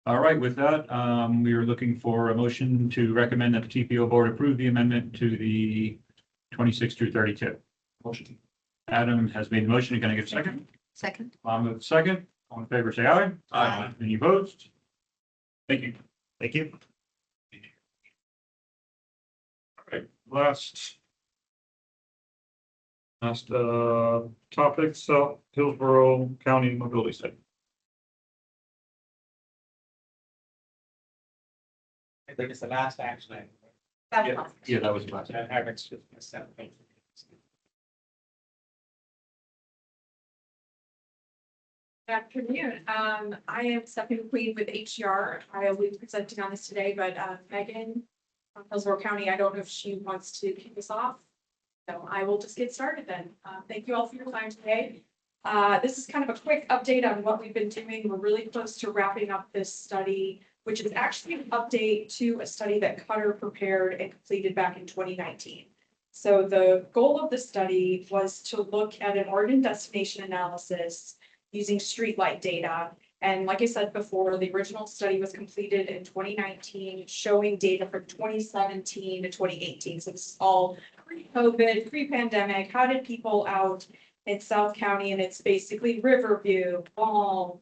All right, with that, we are looking for a motion to recommend that the TPO board approve the amendment to the 26 through 32. Motion. Adam has made the motion. Can I get a second? Second. I'll move second. All in favor, say aye. Aye. Any opposed? Thank you. Thank you. All right, last Last, topic, so Hillsborough County Mobility Study. I think it's the last action item. Yeah, that was last. I haven't just missed that. Good afternoon. I am Stephanie Queen with HCR. I will be presenting on this today, but Megan from Hillsborough County, I don't know if she wants to kick us off. So I will just get started then. Thank you all for your time today. This is kind of a quick update on what we've been doing. We're really close to wrapping up this study, which is actually an update to a study that Cutter prepared and completed back in 2019. So the goal of the study was to look at an origin destination analysis using streetlight data. And like I said before, the original study was completed in 2019, showing data from 2017 to 2018. So this is all pre-COVID, pre-pandemic. How did people out in South County, and it's basically Riverview, Balm,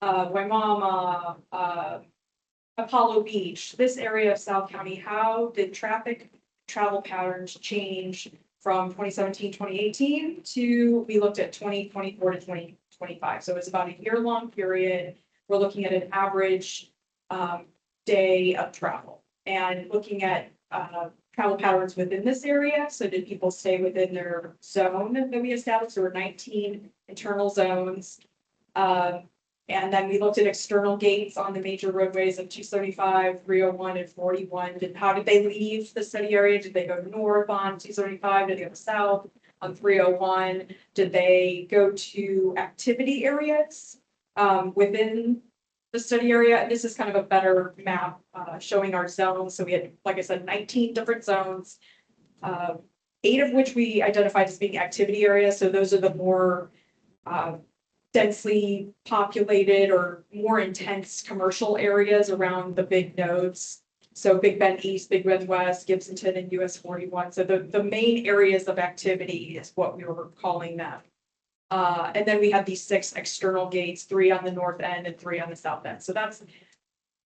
Waimama, Apollo Beach, this area of South County, how did travel patterns change from 2017, 2018 to, we looked at 2024 to 2025. So it's about a year-long period. We're looking at an average day of travel and looking at travel patterns within this area. So did people stay within their zone that we established? There were 19 internal zones. And then we looked at external gates on the major roadways of 275, 301, and 41. How did they leave the study area? Did they go north on 275? Did they go south on 301? Did they go to activity areas within the study area? And this is kind of a better map showing our zones. So we had, like I said, 19 different zones, 8 of which we identified as being activity areas. So those are the more densely populated or more intense commercial areas around the big nodes. So Big Bend East, Big Bend West, Gibsonton, and US 41. So the main areas of activity is what we were calling them. And then we have these 6 external gates, 3 on the north end and 3 on the south end. So that's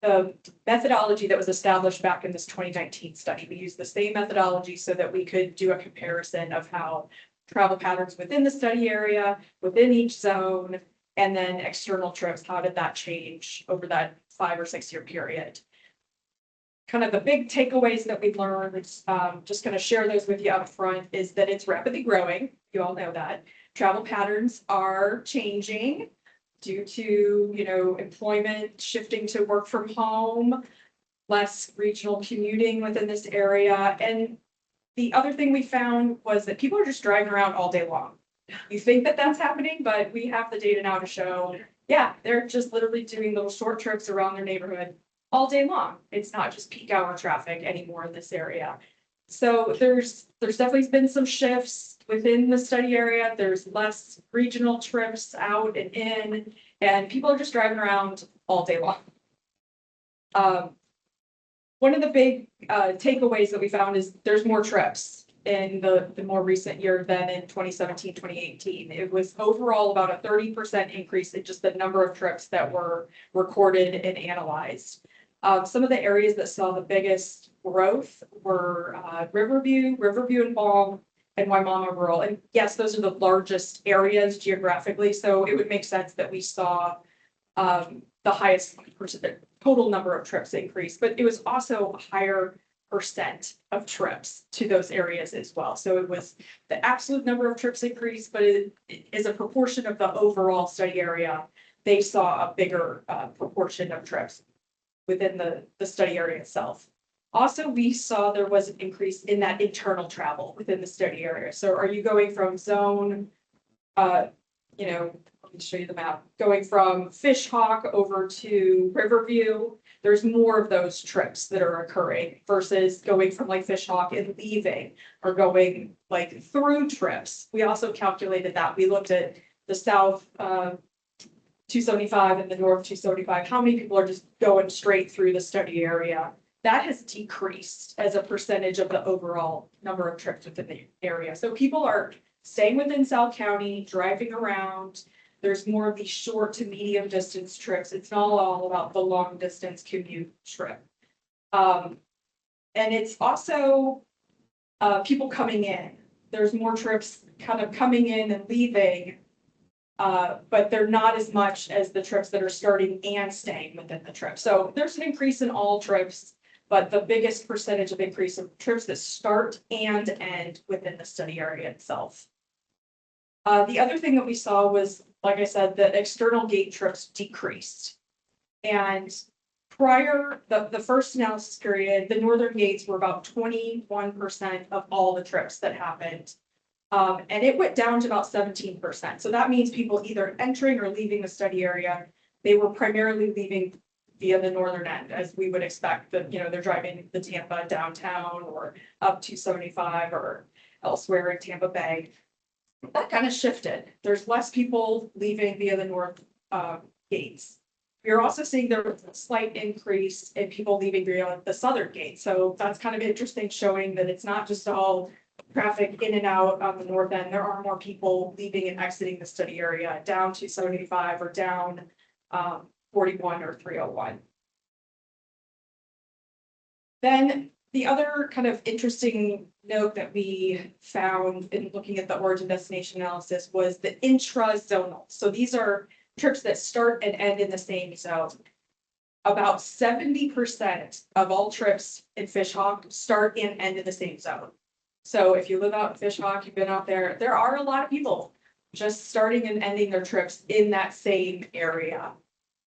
the methodology that was established back in this 2019 study. We used the same methodology so that we could do a comparison of how travel patterns within the study area, within each zone, and then external trips, how did that change over that 5 or 6 year period? Kind of the big takeaways that we've learned, just going to share those with you up front, is that it's rapidly growing. You all know that. Travel patterns are changing due to, employment shifting to work from home, less regional commuting within this area. And the other thing we found was that people are just driving around all day long. You think that that's happening, but we have the data now to show, yeah, they're just literally doing little short trips around their neighborhood all day long. It's not just peak hour traffic anymore in this area. So there's definitely been some shifts within the study area. There's less regional trips out and in, and people are just driving around all day long. One of the big takeaways that we found is there's more trips in the more recent year than in 2017, 2018. It was overall about a 30% increase in just the number of trips that were recorded and analyzed. Some of the areas that saw the biggest growth were Riverview and Balm, and Waimama Rural. And yes, those are the largest areas geographically, so it would make sense that we saw the highest total number of trips increase, but it was also a higher percent of trips to those areas as well. So it was the absolute number of trips increased, but it is a proportion of the overall study area. They saw a bigger proportion of trips within the study area itself. Also, we saw there was an increase in that internal travel within the study area. So are you going from zone, let me show you the map, going from Fish Hawk over to Riverview, there's more of those trips that are occurring versus going from like Fish Hawk and leaving or going like through trips. We also calculated that. We looked at the south 275 and the north 275, how many people are just going straight through the study area. That has decreased as a percentage of the overall number of trips within the area. So people are staying within South County, driving around. There's more of these short to medium distance trips. It's not all about the long distance commute trip. And it's also people coming in. there's more trips kind of coming in and leaving. But they're not as much as the trips that are starting and staying within the trip. So there's an increase in all trips, but the biggest percentage of increase of trips that start and end within the study area itself. The other thing that we saw was, like I said, that external gate trips decreased. And prior, the first analysis period, the northern gates were about 21% of all the trips that happened. And it went down to about 17%. So that means people either entering or leaving the study area, they were primarily leaving via the northern end, as we would expect that, you know, they're driving the Tampa downtown or up to 75 or elsewhere in Tampa Bay. That kind of shifted. There's less people leaving via the north gates. We're also seeing there was a slight increase in people leaving via the southern gate. So that's kind of interesting, showing that it's not just all traffic in and out on the north end. There are more people leaving and exiting the study area down to 75 or down 41 or 301. Then the other kind of interesting note that we found in looking at the origin destination analysis was the intra-zonal. So these are trips that start and end in the same zone. About 70% of all trips in Fishhawk start and end in the same zone. So if you live out in Fishhawk, you've been out there, there are a lot of people just starting and ending their trips in that same area.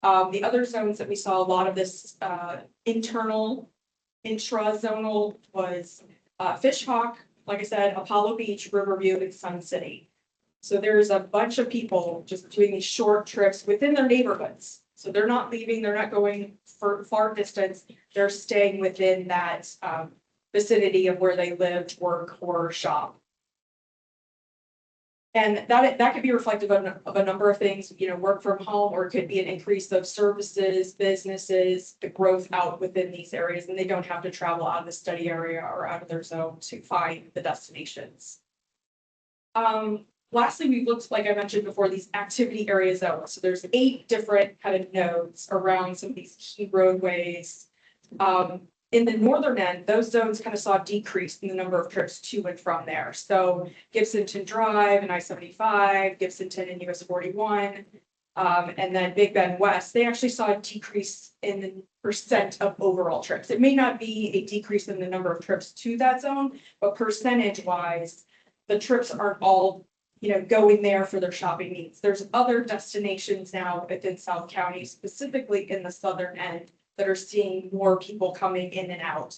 The other zones that we saw a lot of this internal intrazonal was Fishhawk, like I said, Apollo Beach, Riverview, and Sun City. So there's a bunch of people just doing these short trips within their neighborhoods. So they're not leaving, they're not going for far distance, they're staying within that vicinity of where they live, work, or shop. And that could be reflective of a number of things, you know, work from home, or it could be an increase of services, businesses, the growth out within these areas, and they don't have to travel out of the study area or out of their zone to find the destinations. Lastly, we looked, like I mentioned before, these activity areas out. So there's 8 different kind of nodes around some of these key roadways. In the northern end, those zones kind of saw a decrease in the number of trips to and from there. So Gibsonton Drive and I-75, Gibsonton and US 41, and then Big Bend West, they actually saw a decrease in the percent of overall trips. It may not be a decrease in the number of trips to that zone, but percentage wise, the trips aren't all, you know, going there for their shopping needs. There's other destinations now within South County, specifically in the southern end, that are seeing more people coming in and out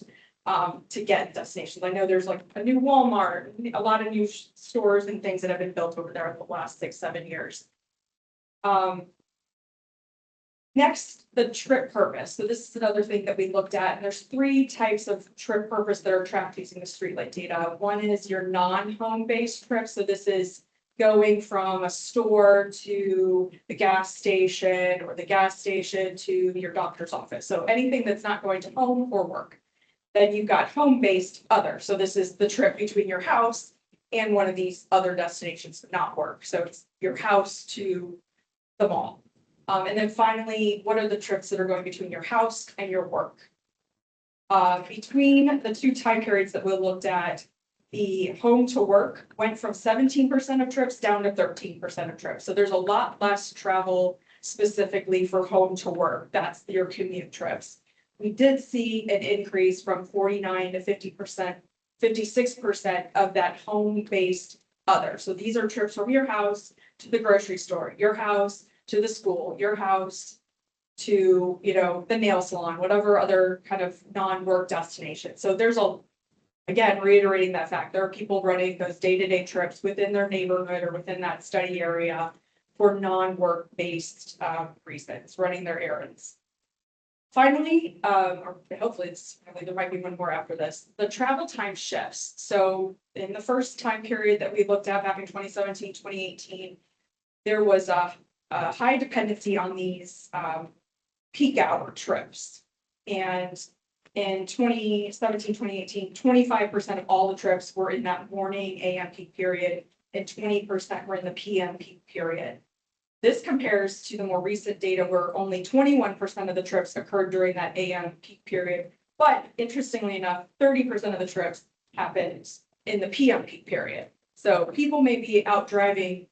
to get destinations. I know there's like a new Walmart, a lot of new stores and things that have been built over there in the last 6-7 years. Next, the trip purpose. So this is another thing that we looked at. And there's 3 types of trip purpose that are tracked using the streetlight data. One is your non-home based trip. So this is going from a store to the gas station, or the gas station to your doctor's office. So anything that's not going to home or work. Then you've got home-based other. So this is the trip between your house and one of these other destinations, not work. So it's your house to the mall. And then finally, what are the trips that are going between your house and your work? Between the 2 time periods that we looked at, the home to work went from 17% of trips down to 13% of trips. So there's a lot less travel specifically for home to work. That's your commute trips. We did see an increase from 49 to 50%, 56% of that home-based other. So these are trips from your house to the grocery store, your house to the school, your house to, you know, the nail salon, whatever other kind of non-work destination. So there's again, reiterating that fact, there are people running those day-to-day trips within their neighborhood or within that study area for non-work based reasons, running their errands. Finally, or hopefully there might be one more after this, the travel time shifts. So in the first time period that we looked at back in 2017, 2018, there was a high dependency on these peak hour trips. And in 2017, 2018, 25% of all the trips were in that morning AM peak period, and 20% were in the PM peak period. This compares to the more recent data where only 21% of the trips occurred during that AM peak period. But interestingly enough, 30% of the trips happened in the PM peak period. So people may be out driving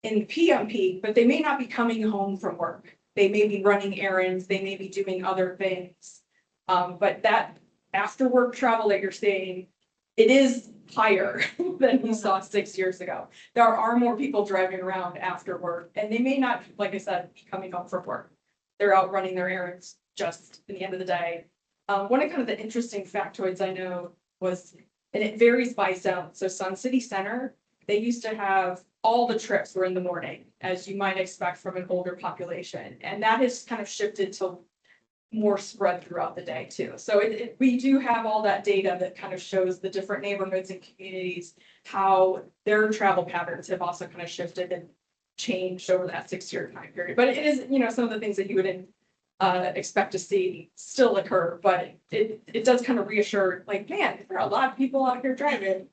in the PM peak, but they may not be coming home from work. They may be running errands, they may be doing other things. But that after work travel that you're seeing, it is higher than we saw 6 years ago. There are more people driving around after work, and they may not, like I said, be coming home from work. They're out running their errands just in the end of the day. One of kind of the interesting factoids I know was, and it varies by zone. So Sun City Center, they used to have all the trips were in the morning, as you might expect from an older population. And that has kind of shifted to more spread throughout the day too. So we do have all that data that kind of shows the different neighborhoods and communities, how their travel patterns have also kind of shifted and changed over that 6-year time period. But it is, you know, some of the things that you would expect to see still occur, but it does kind of reassure, like, man, there are a lot of people out here driving.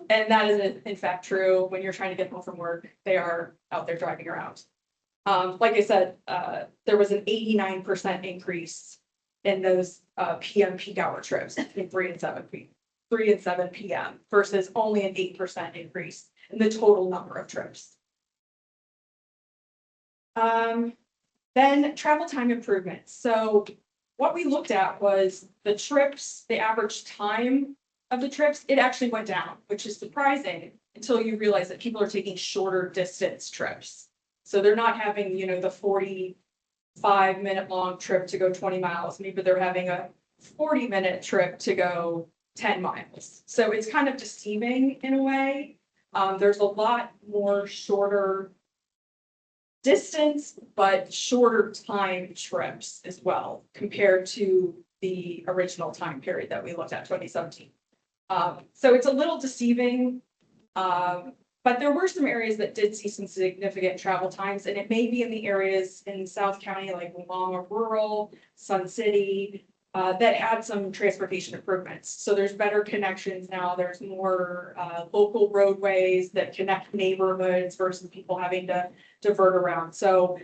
And that is in fact true. When you're trying to get home from work, they are out there driving around. Like I said, there was an 89% increase in those PM peak hour trips between 3 and 7 PM versus only an 8% increase in the total number of trips. Then travel time improvements. So what we looked at was the trips, the average time of the trips, it actually went down, which is surprising until you realize that people are taking shorter distance trips. So they're not having, you know, the 45-minute long trip to go 20 miles. Maybe they're having a 40-minute trip to go 10 miles. So it's kind of deceiving in a way. There's a lot more shorter distance, but shorter time trips as well, compared to the original time period that we looked at, 2017. So it's a little deceiving, but there were some areas that did see some significant travel times, and it may be in the areas in South County, like Longmont Rural, Sun City, that had some transportation improvements. So there's better connections now. There's more local roadways that connect neighborhoods versus people having to divert around. So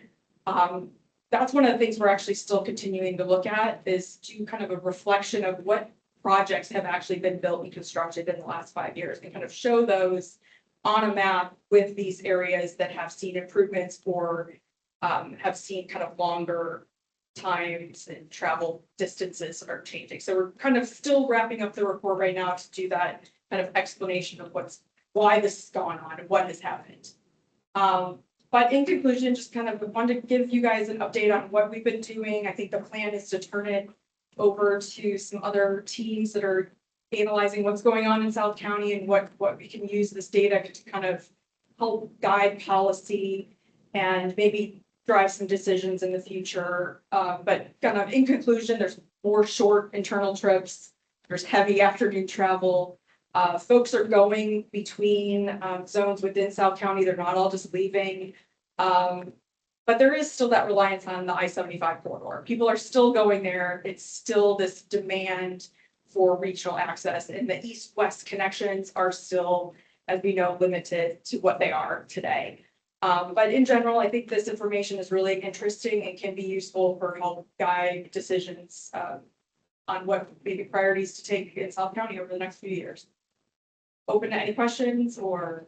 that's one of the things we're actually still continuing to look at, is do kind of a reflection of what projects have actually been built and constructed in the last 5 years, and kind of show those on a map with these areas that have seen improvements or have seen kind of longer times and travel distances are changing. So we're kind of still wrapping up the report right now to do that kind of explanation of why this is going on and what has happened. But in conclusion, just kind of wanted to give you guys an update on what we've been doing. I think the plan is to turn it over to some other teams that are analyzing what's going on in South County and what we can use this data to kind of help guide policy and maybe drive some decisions in the future. But kind of in conclusion, there's more short internal trips. There's heavy afternoon travel. Folks are going between zones within South County. They're not all just leaving. But there is still that reliance on the I-75 corridor. People are still going there. It's still this demand for regional access, and the east-west connections are still, as we know, limited to what they are today. But in general, I think this information is really interesting and can be useful for help guide decisions on what maybe priorities to take in South County over the next few years. Open to any questions, or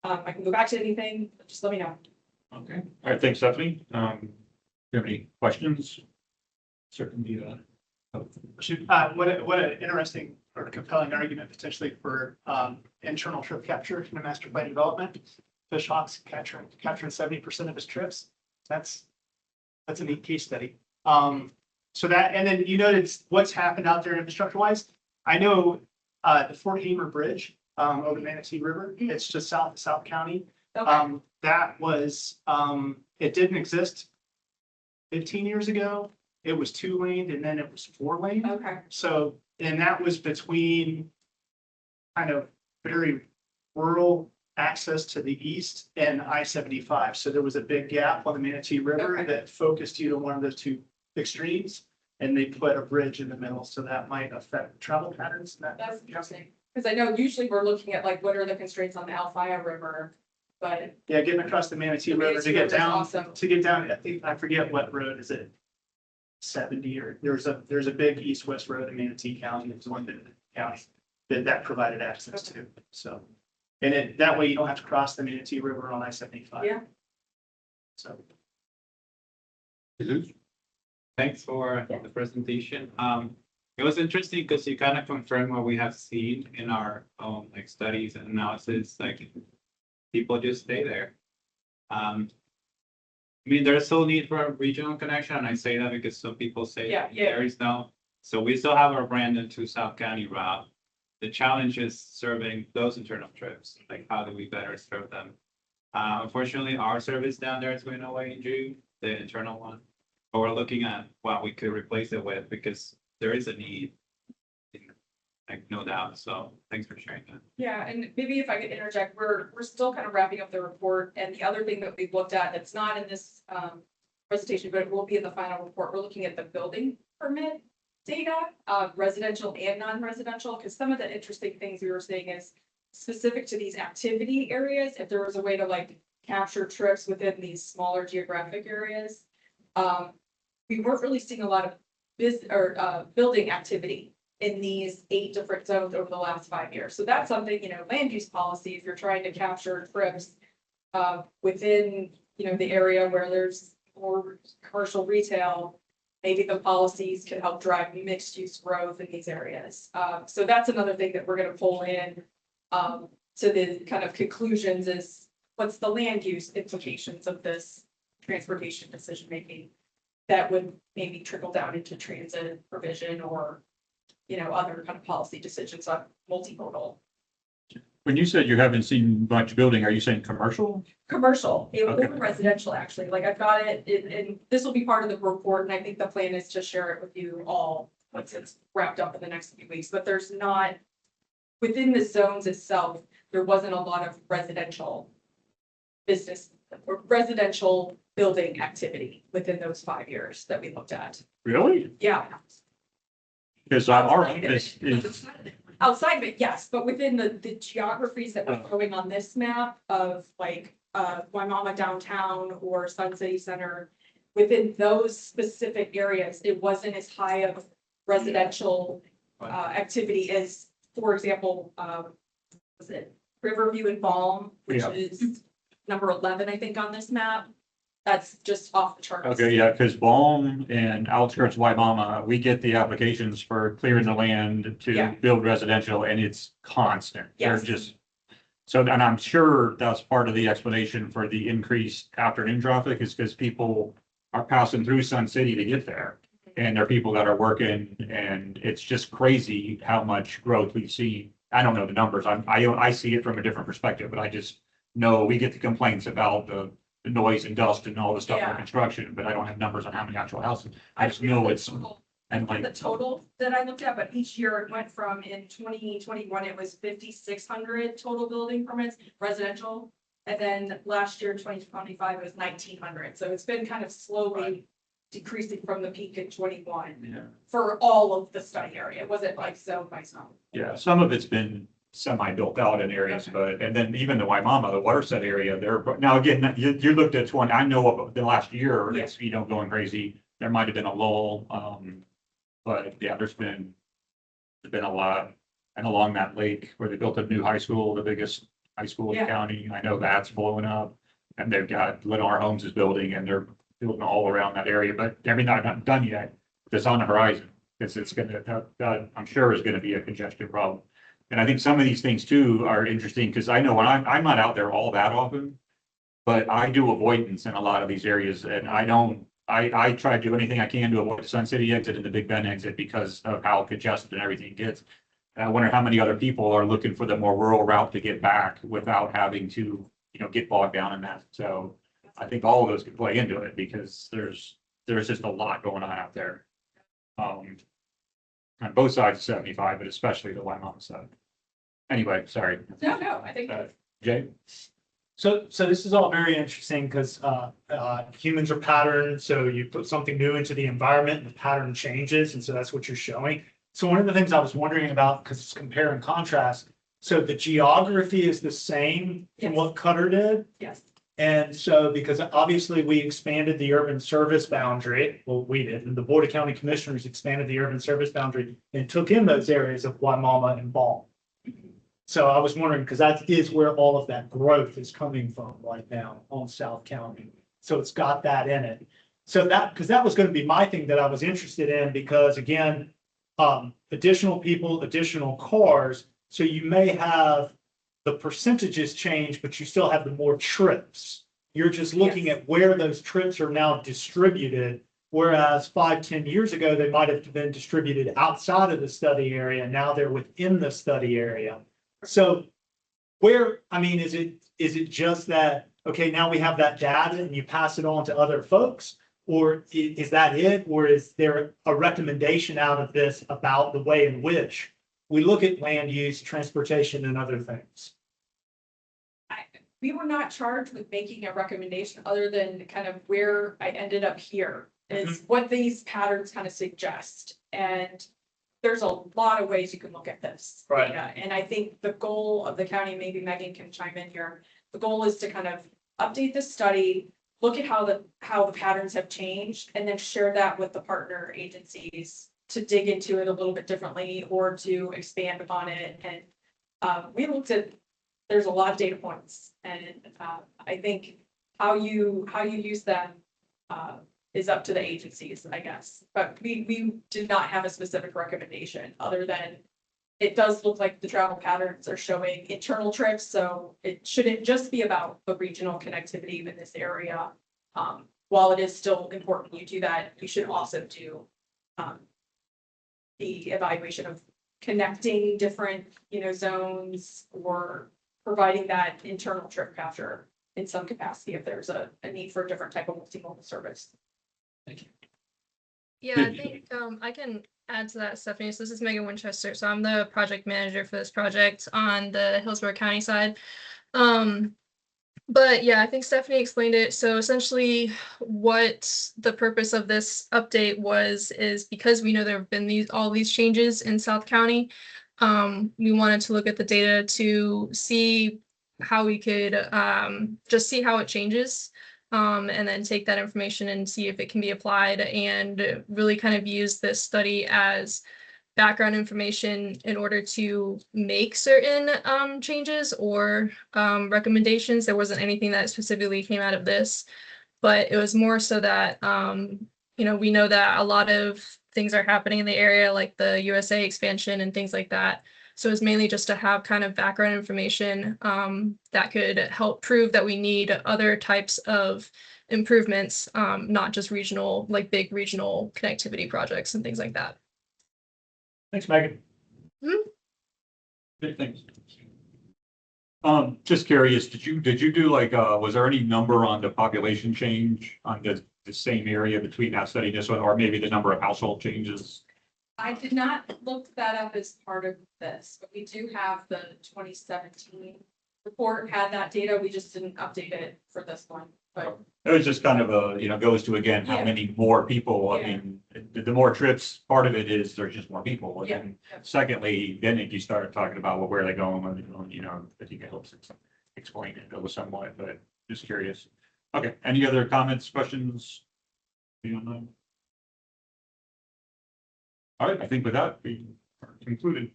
I can go back to anything, just let me know. Okay, all right, thanks, Stephanie. Do you have any questions? Certainly. What an interesting or compelling argument potentially for internal trip capture in a master plan development. Fishhawks capturing 70% of his trips. That's a neat case study. So that, and then you noted what's happened out there infrastructure wise. I know the Fort Hamer Bridge over the Manatee River. It's just south of South County. Okay. That was it didn't exist 15 years ago. It was 2-lane and then it was 4-lane. Okay. So, and that was between kind of very rural access to the east and I-75. So there was a big gap on the Manatee River that focused you to one of those two extremes, and they put a bridge in the middle. So that might affect travel patterns. That's interesting, because I know usually we're looking at like, what are the constraints on the Alphaya River, but. Yeah, getting across the Manatee River to get down, I think, I forget what road is it. 70 or there's a big east-west road in Manatee County. It's one of the counties. that provided access to, so. And that way you don't have to cross the Manatee River on I-75. Yeah. So. Thanks for the presentation. It was interesting because you kind of confirmed what we have seen in our own like studies and analysis, like people just stay there. I mean, there's still need for a regional connection, and I say that because some people say there is no. So we still have our Brandon to South County route. The challenge is serving those internal trips. Like, how do we better serve them? Unfortunately, our service down there is going away in June, the internal one. But we're looking at what we could replace it with because there is a need. Like, no doubt. So thanks for sharing that. Yeah, and maybe if I could interject, we're still kind of wrapping up the report, and the other thing that we've looked at, that's not in this presentation, but it will be in the final report, we're looking at the building permit data, residential and non-residential, because some of the interesting things we were saying is specific to these activity areas, if there was a way to like capture trips within these smaller geographic areas. We weren't really seeing a lot of building activity in these 8 different zones over the last 5 years. So that's something, land use policy, if you're trying to capture trips within, the area where there's more commercial retail, maybe the policies can help drive mixed use growth in these areas. So that's another thing that we're going to pull in to the kind of conclusions is what's the land use implications of this transportation decision making that would maybe trickle down into transit provision or other kind of policy decisions on multimodal. When you said you haven't seen much building, are you saying commercial? Commercial, Okay. or residential, actually, like I've got it, and this will be part of the report, and I think the plan is to share it with you all once it's wrapped up in the next few weeks, but there's not, within the zones itself, there wasn't a lot of residential business or residential building activity within those 5 years that we looked at. Really? Yeah. Because our office is, Outside of it, yes, but within the geographies that we're showing on this map of like, Waimama downtown or Sun City Center, within those specific areas, it wasn't as high of residential, activity as, for example, was it Riverview and Balm, which is number 11, I think, on this map. That's just off the charts. okay, yeah, because Balm and outskirts Waimama, we get the applications for clearing the land to build residential, and it's constant. Yes. They're just, so, and I'm sure that's part of the explanation for the increased afternoon traffic is because people are passing through Sun City to get there. And there are people that are working, and it's just crazy how much growth we've seen. I don't know the numbers. I see it from a different perspective, but I just know we get the complaints about the noise and dust and all the stuff for construction, but I don't have numbers on how many actual houses. I just know it's, and like. The total that I looked at, but each year it went from in 2021, it was 5,600 total building permits, residential. And then last year, 2025, it was 1,900. So it's been kind of slowly decreasing from the peak in 21 for all of the study area. It wasn't like zone by zone. Yeah, some of it's been semi-built out in areas, but, and then even the Waimama, the watershed area there, but now again, you looked at 20, I know of the last year, it's, going crazy. There might have been a lull, but yeah, there's been a lot. And along that lake where they built a new high school, the biggest high school in the county, I know that's blowing up. And they've got Lennar Homes is building, and they're building all around that area, but I mean, not done yet. It's on the horizon. It's gonna, I'm sure is gonna be a congestion problem. And I think some of these things too are interesting because I know when I'm not out there all that often, but I do avoidance in a lot of these areas, and I try to do anything I can to avoid the Sun City exit and the Big Bend exit because of how congested and everything gets. And I wonder how many other people are looking for the more rural route to get back without having to, get bogged down in that. So I think all of those could play into it because there's just a lot going on out there. On both sides of 75, but especially the Waimama side. Anyway, sorry. No, I think. Jay? So this is all very interesting because humans are patterned. So you put something new into the environment and the pattern changes. And so that's what you're showing. So one of the things I was wondering about, because it's compare and contrast. So the geography is the same from what Cutter did. Yes. And so, because obviously we expanded the urban service boundary, well, we did, and the Board of County Commissioners expanded the urban service boundary and took in those areas of Waimama and Balm. So I was wondering, because that is where all of that growth is coming from right now on South County. So it's got that in it. So that, because that was going to be my thing that I was interested in, because again, additional people, additional cars. So you may have the percentages change, but you still have the more trips. You're just looking at where those trips are now distributed. Whereas 5-10 years ago, they might have been distributed outside of the study area. Now they're within the study area. So where, I mean, is it just that, okay, now we have that data and you pass it on to other folks? Or is that it? Or is there a recommendation out of this about the way in which we look at land use, transportation, and other things? We were not charged with making a recommendation other than kind of where I ended up here is what these patterns kind of suggest. And there's a lot of ways you can look at this. Right. Yeah, and I think the goal of the county, maybe Megan can chime in here, the goal is to kind of update the study, look at how the patterns have changed, and then share that with the partner agencies to dig into it a little bit differently or to expand upon it. And we looked at, there's a lot of data points, and I think how you use them is up to the agencies, I guess. But we did not have a specific recommendation other than it does look like the travel patterns are showing internal trips, so it shouldn't just be about the regional connectivity in this area. While it is still important you do that, you should also do the evaluation of connecting different, zones or providing that internal trip capture in some capacity if there's a need for a different type of multimodal service. Thank you. Yeah, I think I can add to that, Stephanie. So this is Megan Winchester. So I'm the project manager for this project on the Hillsborough County side. But yeah, I think Stephanie explained it. So essentially what the purpose of this update is because we know there have been all these changes in South County. We wanted to look at the data to see how we could just see how it changes. And then take that information and see if it can be applied and really kind of use this study as background information in order to make certain changes or recommendations. There wasn't anything that specifically came out of this, but it was more so that, we know that a lot of things are happening in the area, like the USA expansion and things like that. So it's mainly just to have kind of background information that could help prove that we need other types of improvements, not just regional, like big regional connectivity projects and things like that. Thanks, Megan. Big things. Just curious, did you do like, was there any number on the population change on the same area between that study and this one, or maybe the number of household changes? I did not look that up as part of this, but we do have the 2017 report had that data. We just didn't update it for this one, but. It was just kind of goes to again, how many more people, I mean, the more trips, part of it is there's just more people. And then secondly, then if you start talking about, well, where are they going, when they're going, I think it helps explain it somewhat, but just curious. Okay, any other comments, questions? Beyond that? All right, I think with that, we are concluded.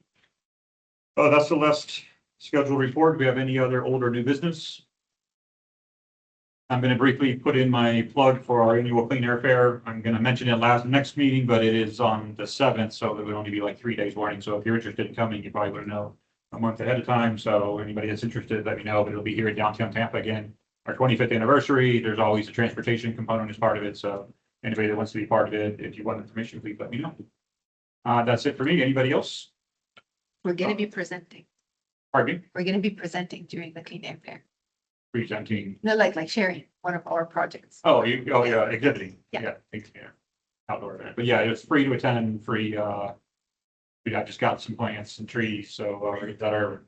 Oh, that's the last scheduled report. Do we have any other old or new business? I'm going to briefly put in my plug for our annual clean air fair. I'm going to mention it next meeting, but it is on the 7th, so it would only be like 3 days warning. So if you're interested in coming, you probably would know a month ahead of time. So anybody that's interested, let me know, but it'll be here in downtown Tampa again. Our 25th anniversary, there's always a transportation component as part of it. So anybody that wants to be part of it, if you want information, please let me know. That's it for me. Anybody else? We're going to be presenting. Pardon me? We're going to be presenting during the Clean Air Fair. Presenting. No, like sharing one of our projects. Oh, yeah, exhibiting. Yeah. Outdoor event. But yeah, it's free to attend, free. I just got some plants and trees, so that are,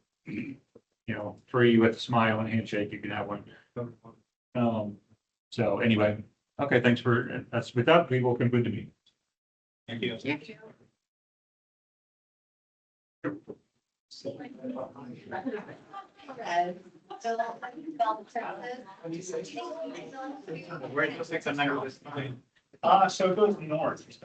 free with a smile and handshake. You can have one. So anyway, okay, thanks with that, we will conclude the meeting. Thank you. Thank you. Where does 6 and 9 So it goes north.